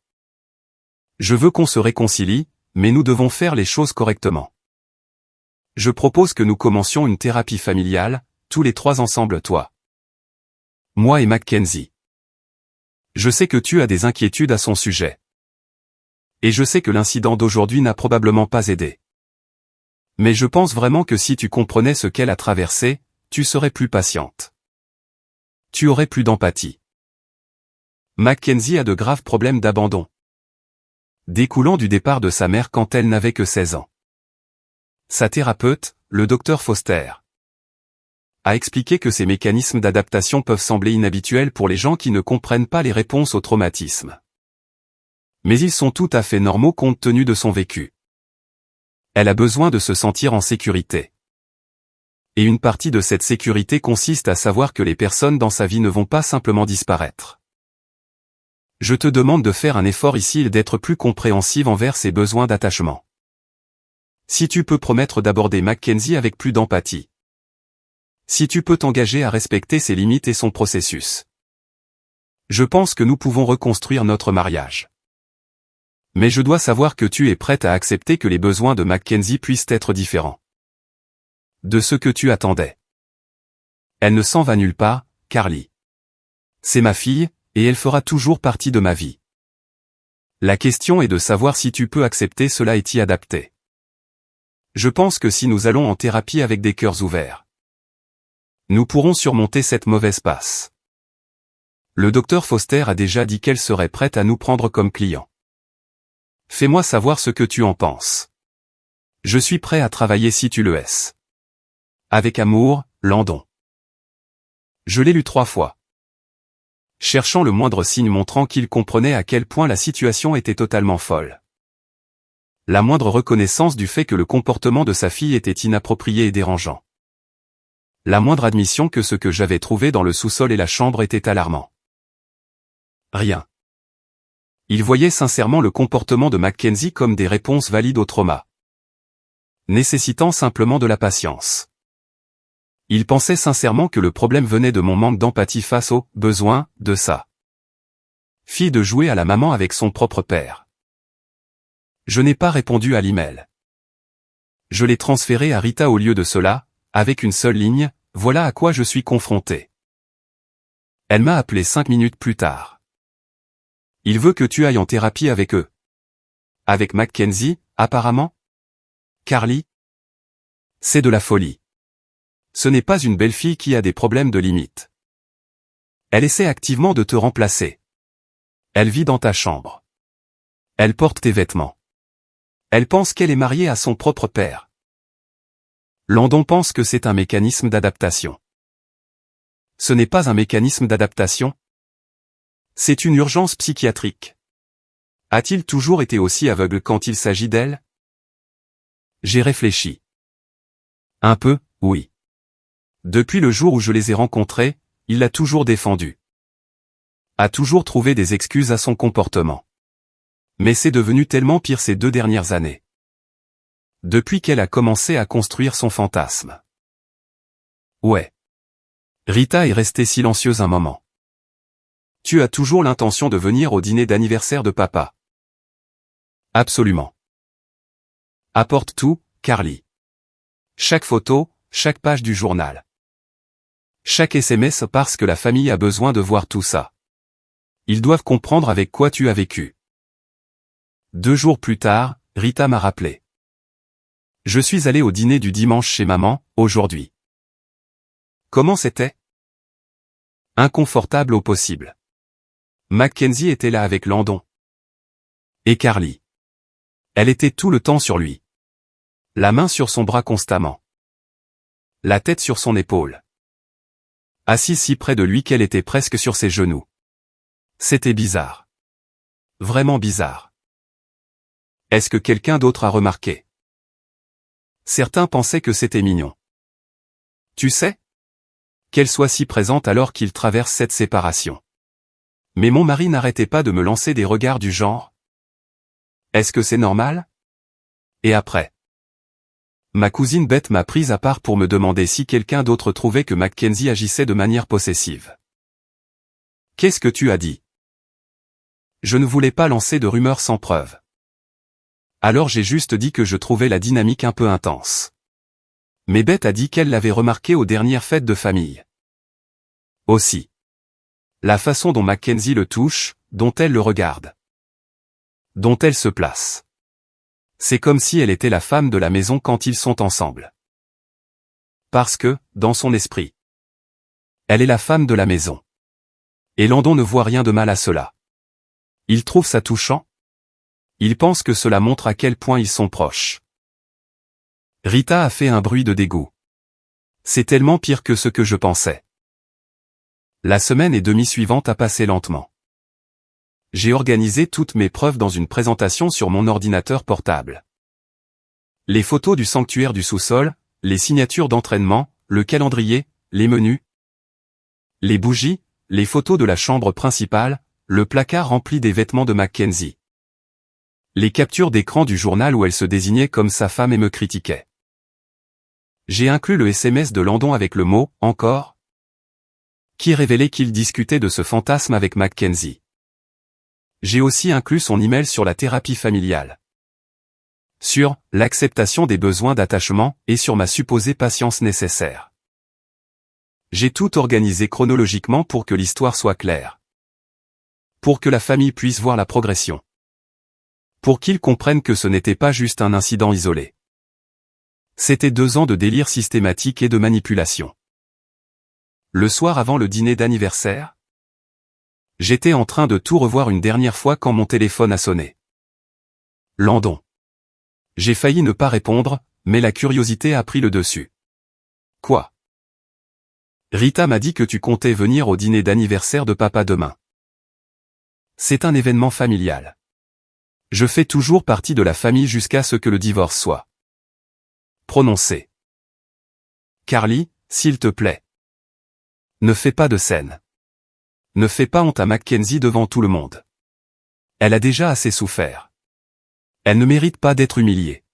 Je veux qu'on se réconcilie, mais nous devons faire les choses correctement. Je propose que nous commencions une thérapie familiale, tous les trois ensemble toi. Moi et Mackenzie. Je sais que tu as des inquiétudes à son sujet. Et je sais que l'incident d'aujourd'hui n'a probablement pas aidé. Mais je pense vraiment que si tu comprenais ce qu'elle a traversé, tu serais plus patiente. Tu aurais plus d'empathie. Mackenzie a de graves problèmes d'abandon, découlant du départ de sa mère quand elle n'avait que 16 ans. Sa thérapeute, le docteur Foster, a expliqué que ces mécanismes d'adaptation peuvent sembler inhabituels pour les gens qui ne comprennent pas les réponses au traumatisme. Mais ils sont tout à fait normaux compte tenu de son vécu. Elle a besoin de se sentir en sécurité. Et une partie de cette sécurité consiste à savoir que les personnes dans sa vie ne vont pas simplement disparaître. Je te demande de faire un effort ici et d'être plus compréhensive envers ses besoins d'attachement. Si tu peux promettre d'aborder Mackenzie avec plus d'empathie. Si tu peux t'engager à respecter ses limites et son processus. Je pense que nous pouvons reconstruire notre mariage. Mais je dois savoir que tu es prête à accepter que les besoins de Mackenzie puissent être différents de ce que tu attendais. Elle ne s'en va nulle part, Carly. C'est ma fille, et elle fera toujours partie de ma vie. La question est de savoir si tu peux accepter cela et t'y adapter. Je pense que si nous allons en thérapie avec des cœurs ouverts, nous pourrons surmonter cette mauvaise passe. Le docteur Foster a déjà dit qu'elle serait prête à nous prendre comme clients. Fais-moi savoir ce que tu en penses. Je suis prêt à travailler si tu le es. Avec amour, Landon. Je l'ai lu 3 fois. Cherchant le moindre signe montrant qu'il comprenait à quel point la situation était totalement folle. La moindre reconnaissance du fait que le comportement de sa fille était inapproprié et dérangeant. La moindre admission que ce que j'avais trouvé dans le sous-sol et la chambre était alarmant. Rien. Il voyait sincèrement le comportement de Mackenzie comme des réponses valides au trauma, nécessitant simplement de la patience. Il pensait sincèrement que le problème venait de mon manque d'empathie face aux besoins de sa fille de jouer à la maman avec son propre père. Je n'ai pas répondu à l'email. Je l'ai transféré à Rita au lieu de cela, avec une seule ligne, voilà à quoi je suis confronté. Elle m'a appelé 5 minutes plus tard. Il veut que tu ailles en thérapie avec eux. Avec Mackenzie, apparemment? Carly? C'est de la folie. Ce n'est pas une belle fille qui a des problèmes de limite. Elle essaie activement de te remplacer. Elle vit dans ta chambre. Elle porte tes vêtements. Elle pense qu'elle est mariée à son propre père. Landon pense que c'est un mécanisme d'adaptation. Ce n'est pas un mécanisme d'adaptation. C'est une urgence psychiatrique. A-t-il toujours été aussi aveugle quand il s'agit d'elle? J'ai réfléchi. Un peu, oui. Depuis le jour où je les ai rencontrés, il l'a toujours défendu. A toujours trouvé des excuses à son comportement. Mais c'est devenu tellement pire ces 2 dernières années. Depuis qu'elle a commencé à construire son fantasme. Ouais. Rita est restée silencieuse un moment. Tu as toujours l'intention de venir au dîner d'anniversaire de papa? Absolument. Apporte tout, Carly. Chaque photo, chaque page du journal. Chaque SMS parce que la famille a besoin de voir tout ça. Ils doivent comprendre avec quoi tu as vécu. 2 jours plus tard, Rita m'a rappelé. Je suis allé au dîner du dimanche chez maman, aujourd'hui. Comment c'était? Inconfortable au possible. Mackenzie était là avec Landon. Et Carly. Elle était tout le temps sur lui. La main sur son bras constamment. La tête sur son épaule. Assise si près de lui qu'elle était presque sur ses genoux. C'était bizarre. Vraiment bizarre. Est-ce que quelqu'un d'autre a remarqué? Certains pensaient que c'était mignon. Tu sais? Qu'elle soit si présente alors qu'il traverse cette séparation. Mais mon mari n'arrêtait pas de me lancer des regards du genre. Est-ce que c'est normal? Et après? Ma cousine Beth m'a prise à part pour me demander si quelqu'un d'autre trouvait que Mackenzie agissait de manière possessive. Qu'est-ce que tu as dit? Je ne voulais pas lancer de rumeurs sans preuve. Alors j'ai juste dit que je trouvais la dynamique un peu intense. Mais Beth a dit qu'elle l'avait remarqué aux dernières fêtes de famille. Aussi. La façon dont Mackenzie le touche, dont elle le regarde. Dont elle se place. C'est comme si elle était la femme de la maison quand ils sont ensemble. Parce que, dans son esprit, elle est la femme de la maison. Et Landon ne voit rien de mal à cela. Il trouve ça touchant. Il pense que cela montre à quel point ils sont proches. Rita a fait un bruit de dégoût. C'est tellement pire que ce que je pensais. La semaine et demie suivante a passé lentement. J'ai organisé toutes mes preuves dans une présentation sur mon ordinateur portable. Les photos du sanctuaire du sous-sol, les signatures d'entraînement, le calendrier, les menus, les bougies, les photos de la chambre principale, le placard rempli des vêtements de Mackenzie. Les captures d'écran du journal où elle se désignait comme sa femme et me critiquait. J'ai inclus le SMS de Landon avec le mot « encore » qui révélait qu'il discutait de ce fantasme avec Mackenzie. J'ai aussi inclus son email sur la thérapie familiale. Sur l'acceptation des besoins d'attachement et sur ma supposée patience nécessaire. J'ai tout organisé chronologiquement pour que l'histoire soit claire. Pour que la famille puisse voir la progression. Pour qu'ils comprennent que ce n'était pas juste un incident isolé. C'était 2 ans de délire systématique et de manipulation. Le soir avant le dîner d'anniversaire, j'étais en train de tout revoir une dernière fois quand mon téléphone a sonné. Landon. J'ai failli ne pas répondre, mais la curiosité a pris le dessus. Quoi? Rita m'a dit que tu comptais venir au dîner d'anniversaire de papa demain. C'est un événement familial. Je fais toujours partie de la famille jusqu'à ce que le divorce soit prononcé. Carly, s'il te plaît. Ne fais pas de scène. Ne fais pas honte à Mackenzie devant tout le monde. Elle a déjà assez souffert. Elle ne mérite pas d'être humiliée.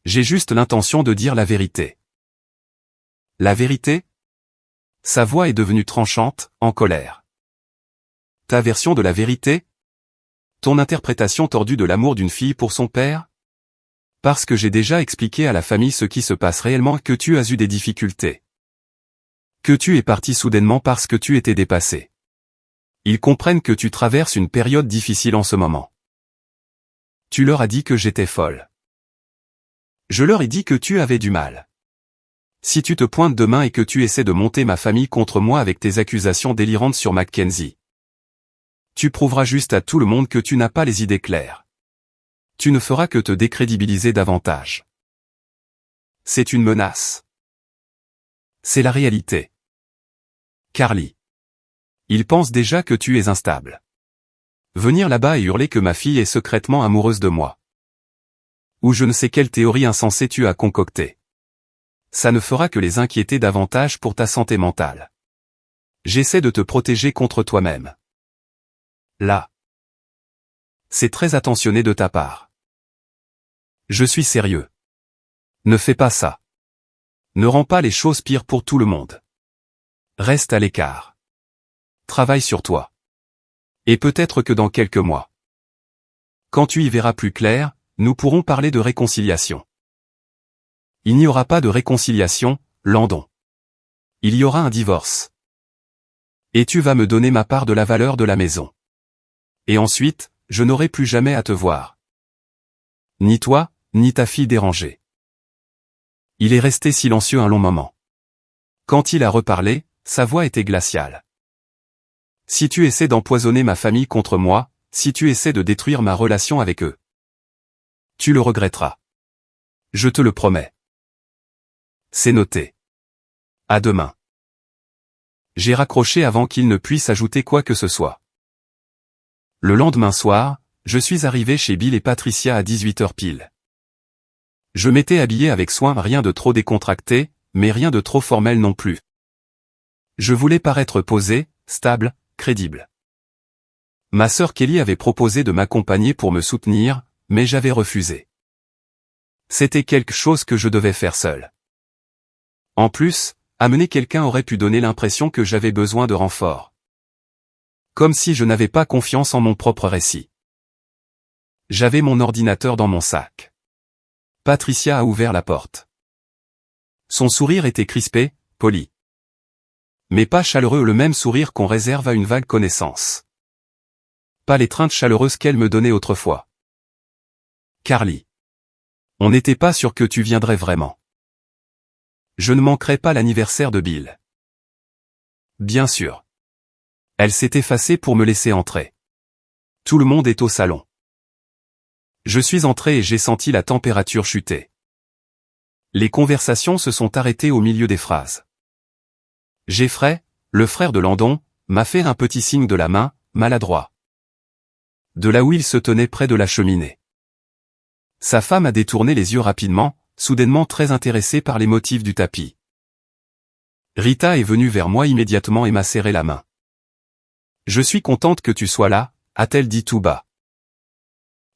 J'ai juste l'intention de dire la vérité. La vérité? Sa voix est devenue tranchante, en colère. Ta version de la vérité? Ton interprétation tordue de l'amour d'une fille pour son père? Parce que j'ai déjà expliqué à la famille ce qui se passe réellement, que tu as eu des difficultés. Que tu es parti soudainement parce que tu étais dépassé. Ils comprennent que tu traverses une période difficile en ce moment. Tu leur as dit que j'étais folle. Je leur ai dit que tu avais du mal. Si tu te pointes demain et que tu essaies de monter ma famille contre moi avec tes accusations délirantes sur Mackenzie, tu prouveras juste à tout le monde que tu n'as pas les idées claires. Tu ne feras que te décrédibiliser davantage. C'est une menace. C'est la réalité. Carly. Ils pensent déjà que tu es instable. Venir là-bas et hurler que ma fille est secrètement amoureuse de moi. Ou je ne sais quelle théorie insensée tu as concoctée. Ça ne fera que les inquiéter davantage pour ta santé mentale. J'essaie de te protéger contre toi-même. Là. C'est très attentionné de ta part. Je suis sérieux. Ne fais pas ça. Ne rends pas les choses pires pour tout le monde. Reste à l'écart. Travaille sur toi. Et peut-être que dans quelques mois, quand tu y verras plus clair, nous pourrons parler de réconciliation. Il n'y aura pas de réconciliation, Landon. Il y aura un divorce. Et tu vas me donner ma part de la valeur de la maison. Et ensuite, je n'aurai plus jamais à te voir. Ni toi, ni ta fille dérangée. Il est resté silencieux un long moment. Quand il a reparlé, sa voix était glaciale. Si tu essaies d'empoisonner ma famille contre moi, si tu essaies de détruire ma relation avec eux, tu le regretteras. Je te le promets. C'est noté. À demain. J'ai raccroché avant qu'il ne puisse ajouter quoi que ce soit. Le lendemain soir, je suis arrivé chez Bill et Patricia à 18h pile. Je m'étais habillé avec soin, rien de trop décontracté, mais rien de trop formel non plus. Je voulais paraître posé, stable, crédible. Ma sœur Kelly avait proposé de m'accompagner pour me soutenir, mais j'avais refusé. C'était quelque chose que je devais faire seul. En plus, amener quelqu'un aurait pu donner l'impression que j'avais besoin de renfort. Comme si je n'avais pas confiance en mon propre récit. J'avais mon ordinateur dans mon sac. Patricia a ouvert la porte. Son sourire était crispé, poli. Mais pas chaleureux, le même sourire qu'on réserve à une vague connaissance. Pas l'étreinte chaleureuse qu'elle me donnait autrefois. Carly. On n'était pas sûr que tu viendrais vraiment. Je ne manquerai pas l'anniversaire de Bill. Bien sûr. Elle s'est effacée pour me laisser entrer. Tout le monde est au salon. Je suis entré et j'ai senti la température chuter. Les conversations se sont arrêtées au milieu des phrases. Jeffrey, le frère de Landon, m'a fait un petit signe de la main, maladroit. De là où il se tenait près de la cheminée. Sa femme a détourné les yeux rapidement, soudainement très intéressée par les motifs du tapis. Rita est venue vers moi immédiatement et m'a serré la main. « Je suis contente que tu sois là », a-t-elle dit tout bas.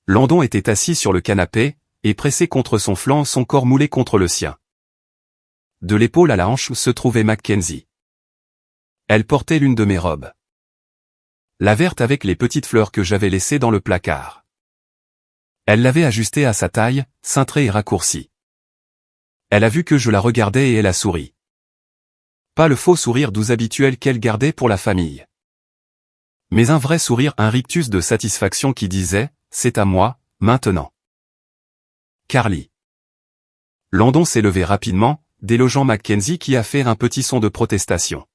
Landon était assis sur le canapé, et pressé contre son flanc, son corps moulé contre le sien. De l'épaule à la hanche se trouvait Mackenzie. Elle portait l'une de mes robes. La verte avec les petites fleurs que j'avais laissées dans le placard. Elle l'avait ajustée à sa taille, cintrée et raccourcie. Elle a vu que je la regardais et elle a souri. Pas le faux sourire doux habituel qu'elle gardait pour la famille. Mais un vrai sourire, un rictus de satisfaction qui disait « C'est à moi, maintenant ». Carly. Landon s'est levé rapidement, délogeant Mackenzie qui a fait un petit son de protestation.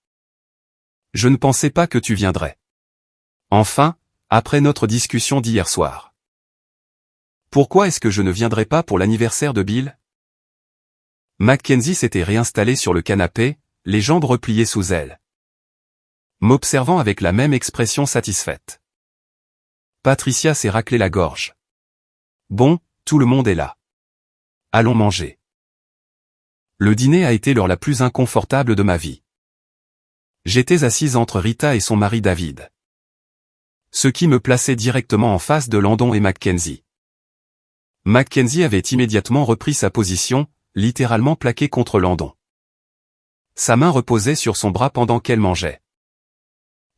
« Je ne pensais pas que tu viendrais. Enfin, après notre discussion d'hier soir. Pourquoi est-ce que je ne viendrais pas pour l'anniversaire de Bill ?» Mackenzie s'était réinstallée sur le canapé, les jambes repliées sous elle. M'observant avec la même expression satisfaite. Patricia s'est raclé la gorge. Bon, tout le monde est là. Allons manger. Le dîner a été l'heure la plus inconfortable de ma vie. J'étais assise entre Rita et son mari David. Ce qui me plaçait directement en face de Landon et Mackenzie. Mackenzie avait immédiatement repris sa position, littéralement plaquée contre Landon. Sa main reposait sur son bras pendant qu'elle mangeait.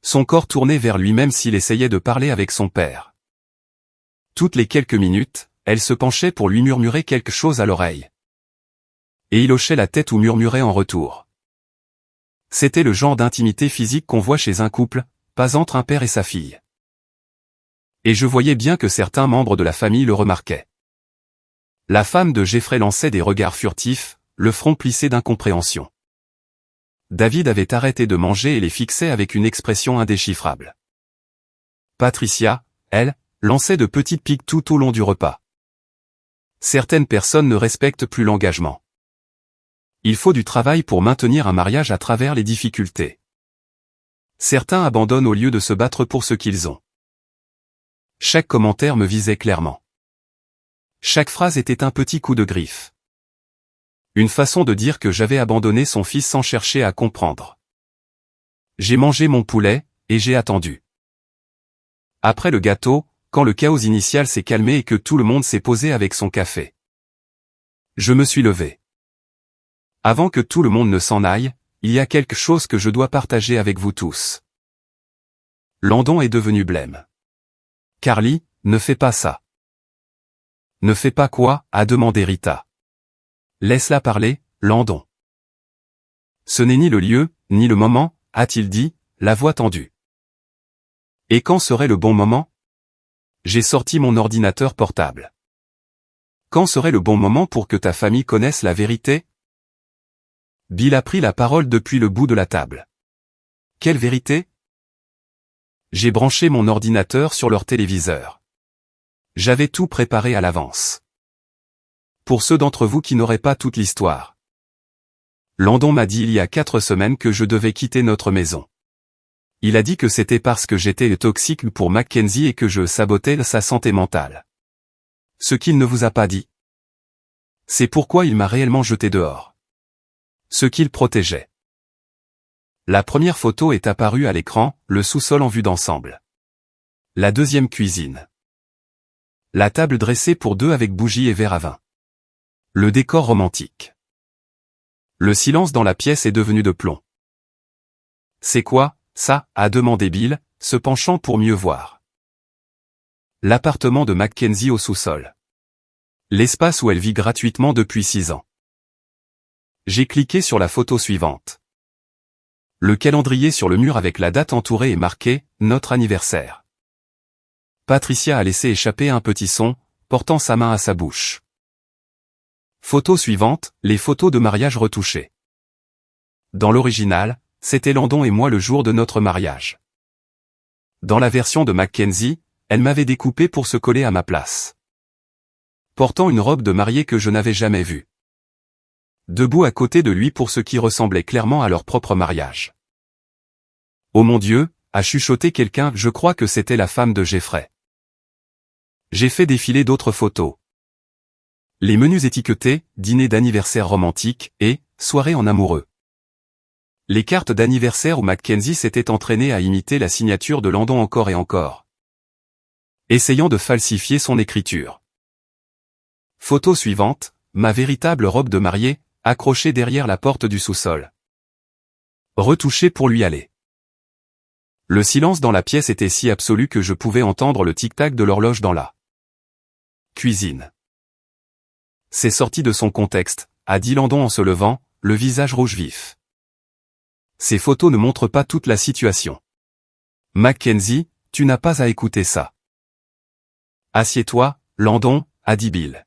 Son corps tourné vers lui même s'il essayait de parler avec son père. Toutes les quelques minutes, elle se penchait pour lui murmurer quelque chose à l'oreille. Et il hochait la tête ou murmurait en retour. C'était le genre d'intimité physique qu'on voit chez un couple, pas entre un père et sa fille. Et je voyais bien que certains membres de la famille le remarquaient. La femme de Jeffrey lançait des regards furtifs, le front plissé d'incompréhension. David avait arrêté de manger et les fixait avec une expression indéchiffrable. Patricia, elle, lançait de petites piques tout au long du repas. Certaines personnes ne respectent plus l'engagement. Il faut du travail pour maintenir un mariage à travers les difficultés. Certains abandonnent au lieu de se battre pour ce qu'ils ont. Chaque commentaire me visait clairement. Chaque phrase était un petit coup de griffe. Une façon de dire que j'avais abandonné son fils sans chercher à comprendre. J'ai mangé mon poulet, et j'ai attendu. Après le gâteau, quand le chaos initial s'est calmé et que tout le monde s'est posé avec son café. Je me suis levé. Avant que tout le monde ne s'en aille, il y a quelque chose que je dois partager avec vous tous. Landon est devenu blême. Carly, ne fais pas ça. Ne fais pas quoi, a demandé Rita. Laisse-la parler, Landon. Ce n'est ni le lieu, ni le moment, a-t-il dit, la voix tendue. Et quand serait le bon moment? J'ai sorti mon ordinateur portable. Quand serait le bon moment pour que ta famille connaisse la vérité? Bill a pris la parole depuis le bout de la table. Quelle vérité? J'ai branché mon ordinateur sur leur téléviseur. J'avais tout préparé à l'avance. Pour ceux d'entre vous qui n'auraient pas toute l'histoire. Landon m'a dit il y a 4 semaines que je devais quitter notre maison. Il a dit que c'était parce que j'étais toxique pour Mackenzie et que je sabotais sa santé mentale. Ce qu'il ne vous a pas dit. C'est pourquoi il m'a réellement jeté dehors. Ce qu'il protégeait. La première photo est apparue à l'écran, le sous-sol en vue d'ensemble. La deuxième cuisine. La table dressée pour deux avec bougies et verre à vin. Le décor romantique. Le silence dans la pièce est devenu de plomb. C'est quoi, ça, a demandé Bill, se penchant pour mieux voir. L'appartement de Mackenzie au sous-sol. L'espace où elle vit gratuitement depuis 6 ans. J'ai cliqué sur la photo suivante. Le calendrier sur le mur avec la date entourée est marqué « Notre anniversaire ». Patricia a laissé échapper un petit son, portant sa main à sa bouche. Photo suivante, les photos de mariage retouchées. Dans l'original, c'était Landon et moi le jour de notre mariage. Dans la version de Mackenzie, elle m'avait découpé pour se coller à ma place. Portant une robe de mariée que je n'avais jamais vue. Debout à côté de lui pour ce qui ressemblait clairement à leur propre mariage. Oh mon Dieu, a chuchoté quelqu'un, je crois que c'était la femme de Jeffrey. J'ai fait défiler d'autres photos. Les menus étiquetés, dîner d'anniversaire romantique, et, soirée en amoureux. Les cartes d'anniversaire où Mackenzie s'était entraînée à imiter la signature de Landon encore et encore. Essayant de falsifier son écriture. Photo suivante, ma véritable robe de mariée, accrochée derrière la porte du sous-sol. Retouchée pour lui aller. Le silence dans la pièce était si absolu que je pouvais entendre le tic-tac de l'horloge dans la cuisine. C'est sorti de son contexte, a dit Landon en se levant, le visage rouge vif. Ces photos ne montrent pas toute la situation. Mackenzie, tu n'as pas à écouter ça. Assieds-toi, Landon, a dit Bill.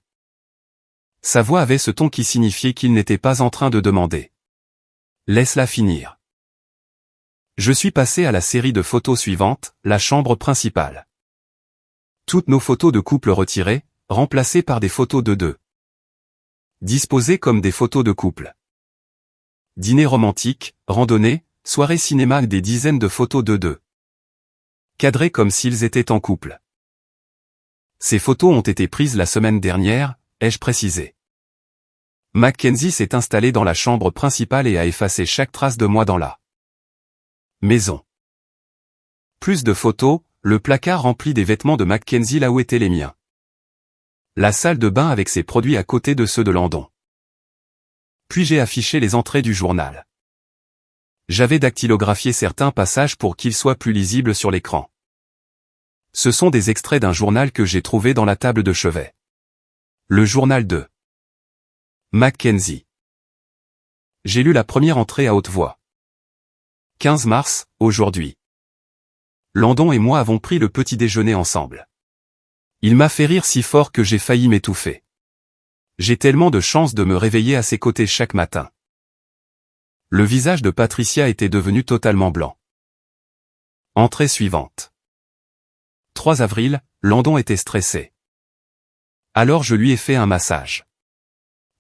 Sa voix avait ce ton qui signifiait qu'il n'était pas en train de demander. Laisse-la finir. Je suis passé à la série de photos suivantes, la chambre principale. Toutes nos photos de couple retirées, remplacées par des photos de deux. Disposées comme des photos de couple. Dîner romantique, randonnée, soirée cinéma et des dizaines de photos de deux. Cadrées comme s'ils étaient en couple. Ces photos ont été prises la semaine dernière, ai-je précisé. Mackenzie s'est installée dans la chambre principale et a effacé chaque trace de moi dans la maison. Plus de photos, le placard rempli des vêtements de Mackenzie là où étaient les miens. La salle de bain avec ses produits à côté de ceux de Landon. Puis j'ai affiché les entrées du journal. J'avais dactylographié certains passages pour qu'ils soient plus lisibles sur l'écran. Ce sont des extraits d'un journal que j'ai trouvé dans la table de chevet. Le journal de Mackenzie. J'ai lu la première entrée à haute voix. 15 mars, aujourd'hui. Landon et moi avons pris le petit déjeuner ensemble. Il m'a fait rire si fort que j'ai failli m'étouffer. J'ai tellement de chance de me réveiller à ses côtés chaque matin. Le visage de Patricia était devenu totalement blanc. Entrée suivante. 3 avril, Landon était stressé. Alors je lui ai fait un massage.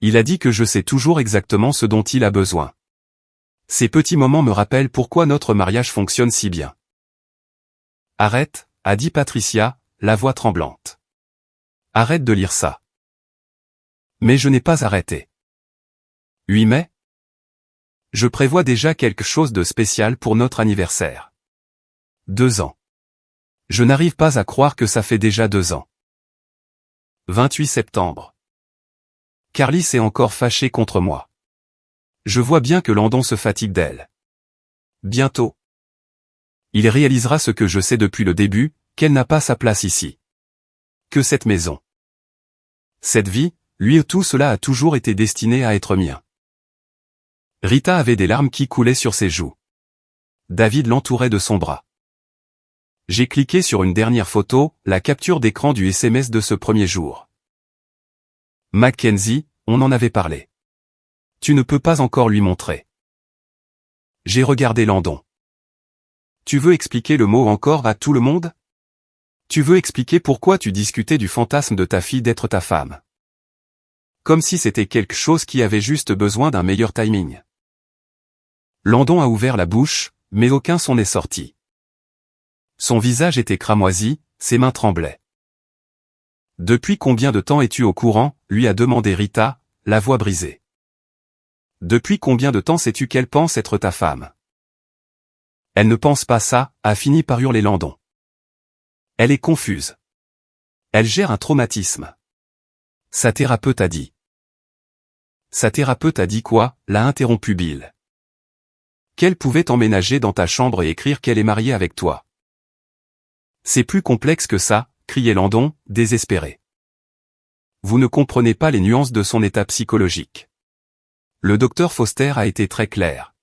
Il a dit que je sais toujours exactement ce dont il a besoin. Ces petits moments me rappellent pourquoi notre mariage fonctionne si bien. Arrête, a dit Patricia, la voix tremblante. Arrête de lire ça. Mais je n'ai pas arrêté. 8 mai. Je prévois déjà quelque chose de spécial pour notre anniversaire. 2 ans. Je n'arrive pas à croire que ça fait déjà 2 ans. 28 septembre. Carly s'est encore fâchée contre moi. Je vois bien que Landon se fatigue d'elle. Bientôt. Il réalisera ce que je sais depuis le début, qu'elle n'a pas sa place ici. Que cette maison. Cette vie, lui et tout cela a toujours été destiné à être mien. Rita avait des larmes qui coulaient sur ses joues. David l'entourait de son bras. J'ai cliqué sur une dernière photo, la capture d'écran du SMS de ce premier jour. Mackenzie, on en avait parlé. Tu ne peux pas encore lui montrer. J'ai regardé Landon. Tu veux expliquer le mot encore à tout le monde? Tu veux expliquer pourquoi tu discutais du fantasme de ta fille d'être ta femme? Comme si c'était quelque chose qui avait juste besoin d'un meilleur timing. Landon a ouvert la bouche, mais aucun son n'est sorti. Son visage était cramoisi, ses mains tremblaient. Depuis combien de temps es-tu au courant, lui a demandé Rita, la voix brisée. Depuis combien de temps sais-tu qu'elle pense être ta femme? Elle ne pense pas ça, a fini par hurler Landon. Elle est confuse. Elle gère un traumatisme. Sa thérapeute a dit. Sa thérapeute a dit quoi? L'a interrompu Bill. Qu'elle pouvait t'emménager dans ta chambre et écrire qu'elle est mariée avec toi. C'est plus complexe que ça, criait Landon, désespéré. Vous ne comprenez pas les nuances de son état psychologique. Le docteur Foster a été très clair.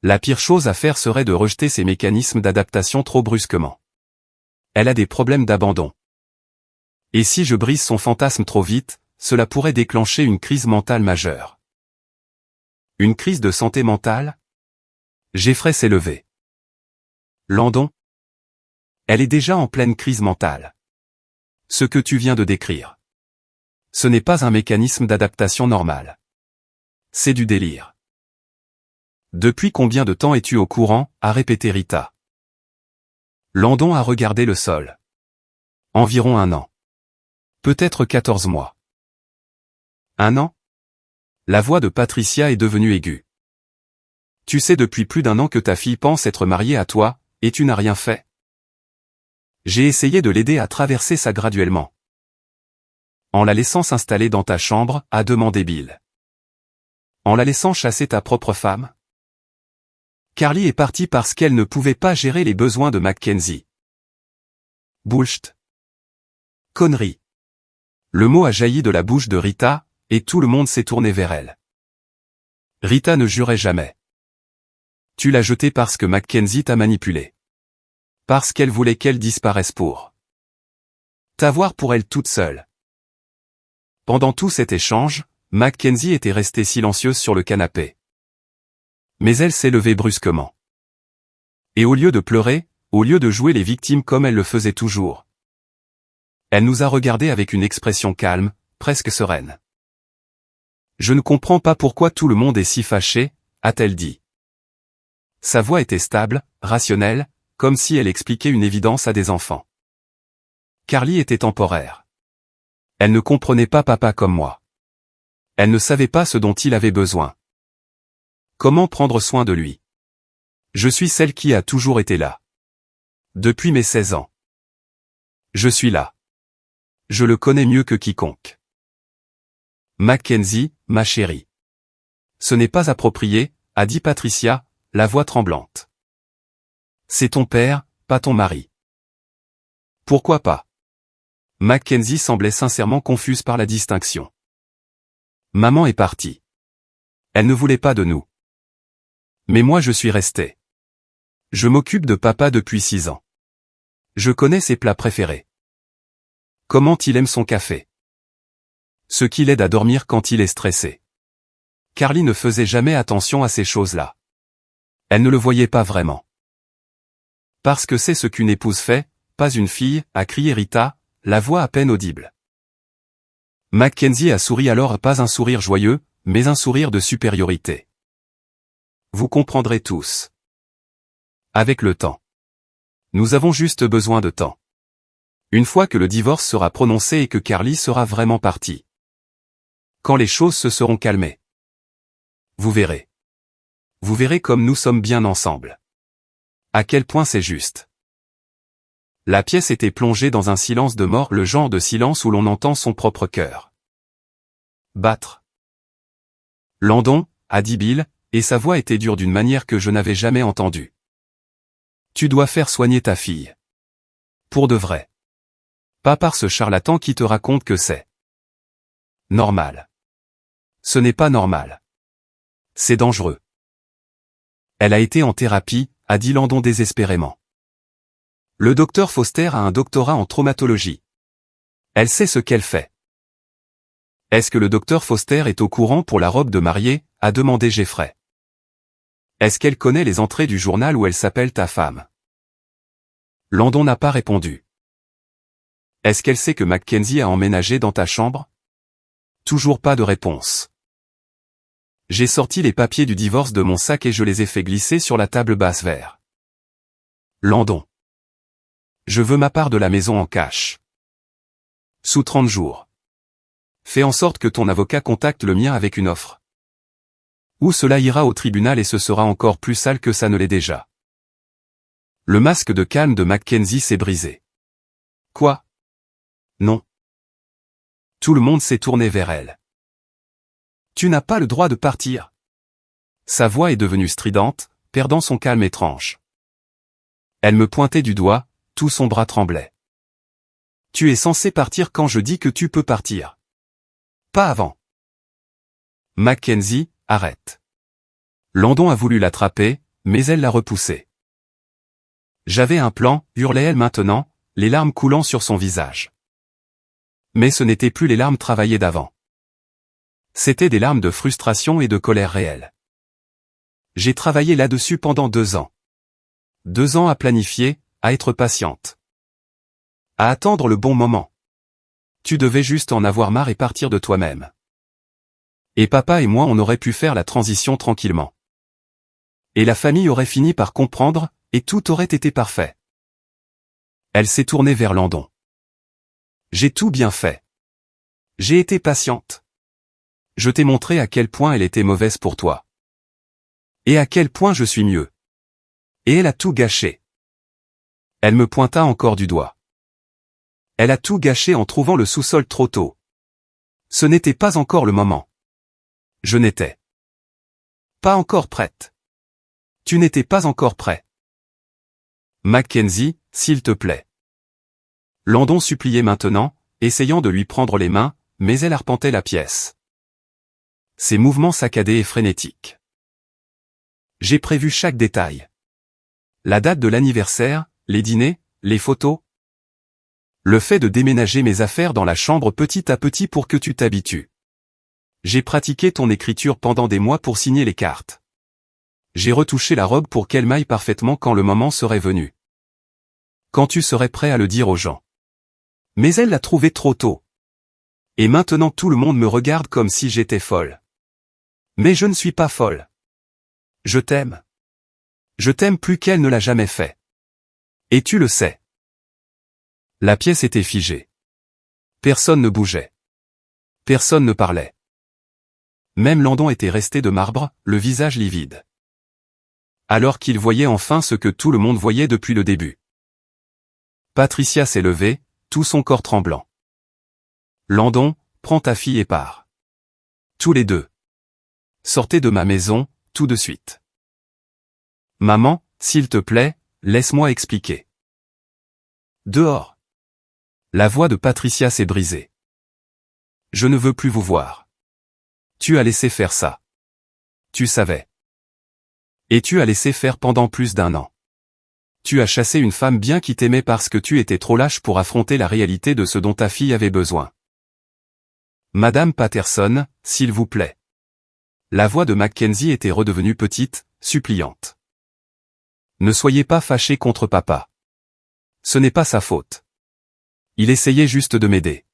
La pire chose à faire serait de rejeter ses mécanismes d'adaptation trop brusquement. Elle a des problèmes d'abandon. Et si je brise son fantasme trop vite, cela pourrait déclencher une crise mentale majeure. Une crise de santé mentale? Jeffrey s'est levé. Landon? Elle est déjà en pleine crise mentale. Ce que tu viens de décrire. Ce n'est pas un mécanisme d'adaptation normal. C'est du délire. Depuis combien de temps es-tu au courant? A répété Rita. Landon a regardé le sol. Environ 1 an. Peut-être 14 mois. 1 an? La voix de Patricia est devenue aiguë. Tu sais depuis plus d'1 an que ta fille pense être mariée à toi, et tu n'as rien fait. J'ai essayé de l'aider à traverser ça graduellement. En la laissant s'installer dans ta chambre, a demandé Bill. En la laissant chasser ta propre femme? Carly est partie parce qu'elle ne pouvait pas gérer les besoins de Mackenzie. Bullshit. Connerie. Le mot a jailli de la bouche de Rita, et tout le monde s'est tourné vers elle. Rita ne jurait jamais. Tu l'as jetée parce que Mackenzie t'a manipulé. Parce qu'elle voulait qu'elle disparaisse pour t'avoir pour elle toute seule. Pendant tout cet échange, Mackenzie était restée silencieuse sur le canapé. Mais elle s'est levée brusquement. Et au lieu de pleurer, au lieu de jouer les victimes comme elle le faisait toujours, elle nous a regardés avec une expression calme, presque sereine. Je ne comprends pas pourquoi tout le monde est si fâché, a-t-elle dit. Sa voix était stable, rationnelle, comme si elle expliquait une évidence à des enfants. Carly était temporaire. Elle ne comprenait pas papa comme moi. Elle ne savait pas ce dont il avait besoin. Comment prendre soin de lui? Je suis celle qui a toujours été là. Depuis mes 16 ans. Je suis là. Je le connais mieux que quiconque. Mackenzie, ma chérie. Ce n'est pas approprié, a dit Patricia, la voix tremblante. C'est ton père, pas ton mari. Pourquoi pas? Mackenzie semblait sincèrement confuse par la distinction. Maman est partie. Elle ne voulait pas de nous. Mais moi je suis resté. Je m'occupe de papa depuis 6 ans. Je connais ses plats préférés. Comment il aime son café. Ce qui l'aide à dormir quand il est stressé. Carly ne faisait jamais attention à ces choses-là. Elle ne le voyait pas vraiment. Parce que c'est ce qu'une épouse fait, pas une fille, a crié Rita, la voix à peine audible. Mackenzie a souri alors, pas un sourire joyeux, mais un sourire de supériorité. Vous comprendrez tous. Avec le temps. Nous avons juste besoin de temps. Une fois que le divorce sera prononcé et que Carly sera vraiment partie. Quand les choses se seront calmées. Vous verrez. Vous verrez comme nous sommes bien ensemble. À quel point c'est juste. La pièce était plongée dans un silence de mort, le genre de silence où l'on entend son propre cœur battre. Landon, a dit Bill, et sa voix était dure d'une manière que je n'avais jamais entendue. Tu dois faire soigner ta fille. Pour de vrai. Pas par ce charlatan qui te raconte que c'est normal. Ce n'est pas normal. C'est dangereux. Elle a été en thérapie, a dit Landon désespérément. Le docteur Foster a un doctorat en traumatologie. Elle sait ce qu'elle fait. Est-ce que le docteur Foster est au courant pour la robe de mariée, a demandé Jeffrey. Est-ce qu'elle connaît les entrées du journal où elle s'appelle ta femme? Landon n'a pas répondu. Est-ce qu'elle sait que Mackenzie a emménagé dans ta chambre? Toujours pas de réponse. J'ai sorti les papiers du divorce de mon sac et je les ai fait glisser sur la table basse vers Landon. Je veux ma part de la maison en cash. Sous 30 jours. Fais en sorte que ton avocat contacte le mien avec une offre. Ou cela ira au tribunal et ce sera encore plus sale que ça ne l'est déjà. Le masque de calme de Mackenzie s'est brisé. Quoi? Non. Tout le monde s'est tourné vers elle. Tu n'as pas le droit de partir. Sa voix est devenue stridente, perdant son calme étrange. Elle me pointait du doigt, tout son bras tremblait. Tu es censé partir quand je dis que tu peux partir. Pas avant. Mackenzie, arrête. Landon a voulu l'attraper, mais elle l'a repoussé. J'avais un plan, hurlait-elle maintenant, les larmes coulant sur son visage. Mais ce n'étaient plus les larmes travaillées d'avant. C'étaient des larmes de frustration et de colère réelle. J'ai travaillé là-dessus pendant 2 ans. 2 ans à planifier, à être patiente. À attendre le bon moment. Tu devais juste en avoir marre et partir de toi-même. Et papa et moi on aurait pu faire la transition tranquillement. Et la famille aurait fini par comprendre, et tout aurait été parfait. Elle s'est tournée vers Landon. J'ai tout bien fait. J'ai été patiente. Je t'ai montré à quel point elle était mauvaise pour toi. Et à quel point je suis mieux. Et elle a tout gâché. Elle me pointa encore du doigt. Elle a tout gâché en trouvant le sous-sol trop tôt. Ce n'était pas encore le moment. Je n'étais pas encore prête. Tu n'étais pas encore prêt. Mackenzie, s'il te plaît. Landon suppliait maintenant, essayant de lui prendre les mains, mais elle arpentait la pièce. Ses mouvements saccadés et frénétiques. J'ai prévu chaque détail. La date de l'anniversaire, les dîners, les photos. Le fait de déménager mes affaires dans la chambre petit à petit pour que tu t'habitues. J'ai pratiqué ton écriture pendant des mois pour signer les cartes. J'ai retouché la robe pour qu'elle m'aille parfaitement quand le moment serait venu. Quand tu serais prêt à le dire aux gens. Mais elle l'a trouvé trop tôt. Et maintenant tout le monde me regarde comme si j'étais folle. Mais je ne suis pas folle. Je t'aime. Je t'aime plus qu'elle ne l'a jamais fait. Et tu le sais. La pièce était figée. Personne ne bougeait. Personne ne parlait. Même Landon était resté de marbre, le visage livide. Alors qu'il voyait enfin ce que tout le monde voyait depuis le début. Patricia s'est levée, tout son corps tremblant. Landon, prends ta fille et pars. Tous les deux. Sortez de ma maison, tout de suite. Maman, s'il te plaît, laisse-moi expliquer. Dehors. La voix de Patricia s'est brisée. Je ne veux plus vous voir. Tu as laissé faire ça. Tu savais. Et tu as laissé faire pendant plus d'1 an. Tu as chassé une femme bien qui t'aimait parce que tu étais trop lâche pour affronter la réalité de ce dont ta fille avait besoin. Madame Patterson, s'il vous plaît. La voix de Mackenzie était redevenue petite, suppliante. Ne soyez pas fâchés contre papa. Ce n'est pas sa faute. Il essayait juste de m'aider.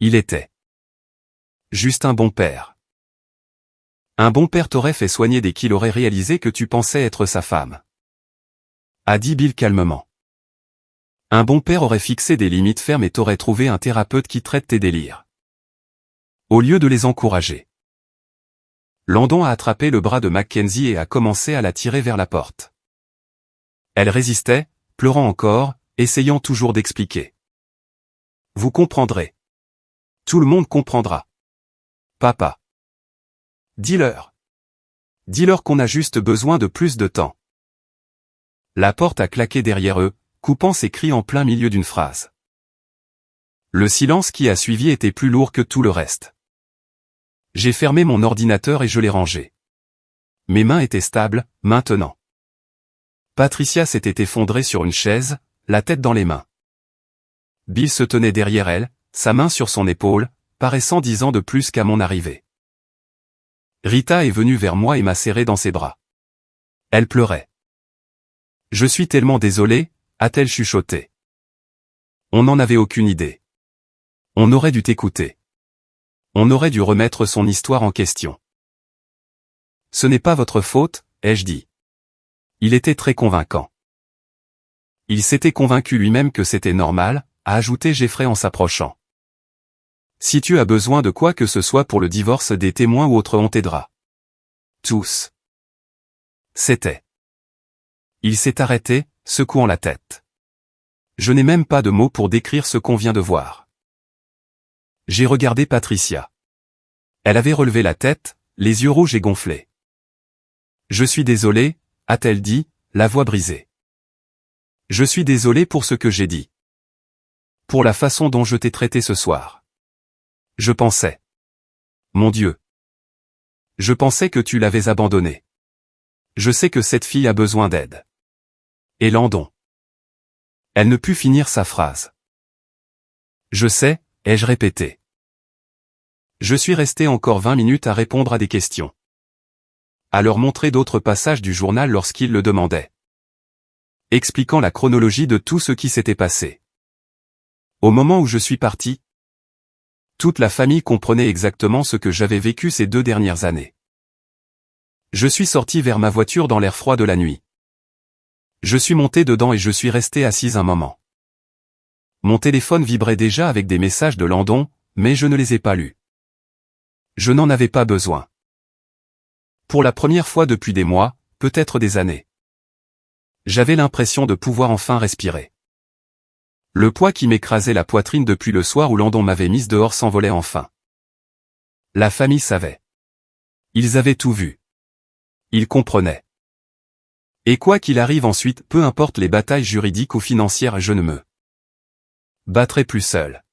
Il était juste un bon père. Un bon père t'aurait fait soigner dès qu'il aurait réalisé que tu pensais être sa femme. A dit Bill calmement. Un bon père aurait fixé des limites fermes et t'aurait trouvé un thérapeute qui traite tes délires. Au lieu de les encourager. Landon a attrapé le bras de Mackenzie et a commencé à la tirer vers la porte. Elle résistait, pleurant encore, essayant toujours d'expliquer. Vous comprendrez. Tout le monde comprendra. Papa. Dis-leur. Dis-leur qu'on a juste besoin de plus de temps. La porte a claqué derrière eux, coupant ses cris en plein milieu d'une phrase. Le silence qui a suivi était plus lourd que tout le reste. J'ai fermé mon ordinateur et je l'ai rangé. Mes mains étaient stables, maintenant. Patricia s'était effondrée sur une chaise, la tête dans les mains. Bill se tenait derrière elle, sa main sur son épaule, paraissant 10 ans de plus qu'à mon arrivée. Rita est venue vers moi et m'a serré dans ses bras. Elle pleurait. Je suis tellement désolée, a-t-elle chuchoté. On n'en avait aucune idée. On aurait dû t'écouter. On aurait dû remettre son histoire en question. Ce n'est pas votre faute, ai-je dit. Il était très convaincant. Il s'était convaincu lui-même que c'était normal, a ajouté Jeffrey en s'approchant. Si tu as besoin de quoi que ce soit pour le divorce des témoins ou autre, on t'aidera. Tous. C'était. Il s'est arrêté, secouant la tête. Je n'ai même pas de mots pour décrire ce qu'on vient de voir. J'ai regardé Patricia. Elle avait relevé la tête, les yeux rouges et gonflés. Je suis désolée, a-t-elle dit, la voix brisée. Je suis désolée pour ce que j'ai dit. Pour la façon dont je t'ai traité ce soir. Je pensais. Mon Dieu. Je pensais que tu l'avais abandonnée. Je sais que cette fille a besoin d'aide. Et Landon. Elle ne put finir sa phrase. Je sais, ai-je répété. Je suis resté encore 20 minutes à répondre à des questions. À leur montrer d'autres passages du journal lorsqu'ils le demandaient. Expliquant la chronologie de tout ce qui s'était passé. Au moment où je suis parti, toute la famille comprenait exactement ce que j'avais vécu ces 2 dernières années. Je suis sorti vers ma voiture dans l'air froid de la nuit. Je suis monté dedans et je suis resté assis un moment. Mon téléphone vibrait déjà avec des messages de Landon, mais je ne les ai pas lus. Je n'en avais pas besoin. Pour la première fois depuis des mois, peut-être des années. J'avais l'impression de pouvoir enfin respirer. Le poids qui m'écrasait la poitrine depuis le soir où Landon m'avait mise dehors s'envolait enfin. La famille savait. Ils avaient tout vu. Ils comprenaient. Et quoi qu'il arrive ensuite, peu importe les batailles juridiques ou financières, je ne me battrai plus seul.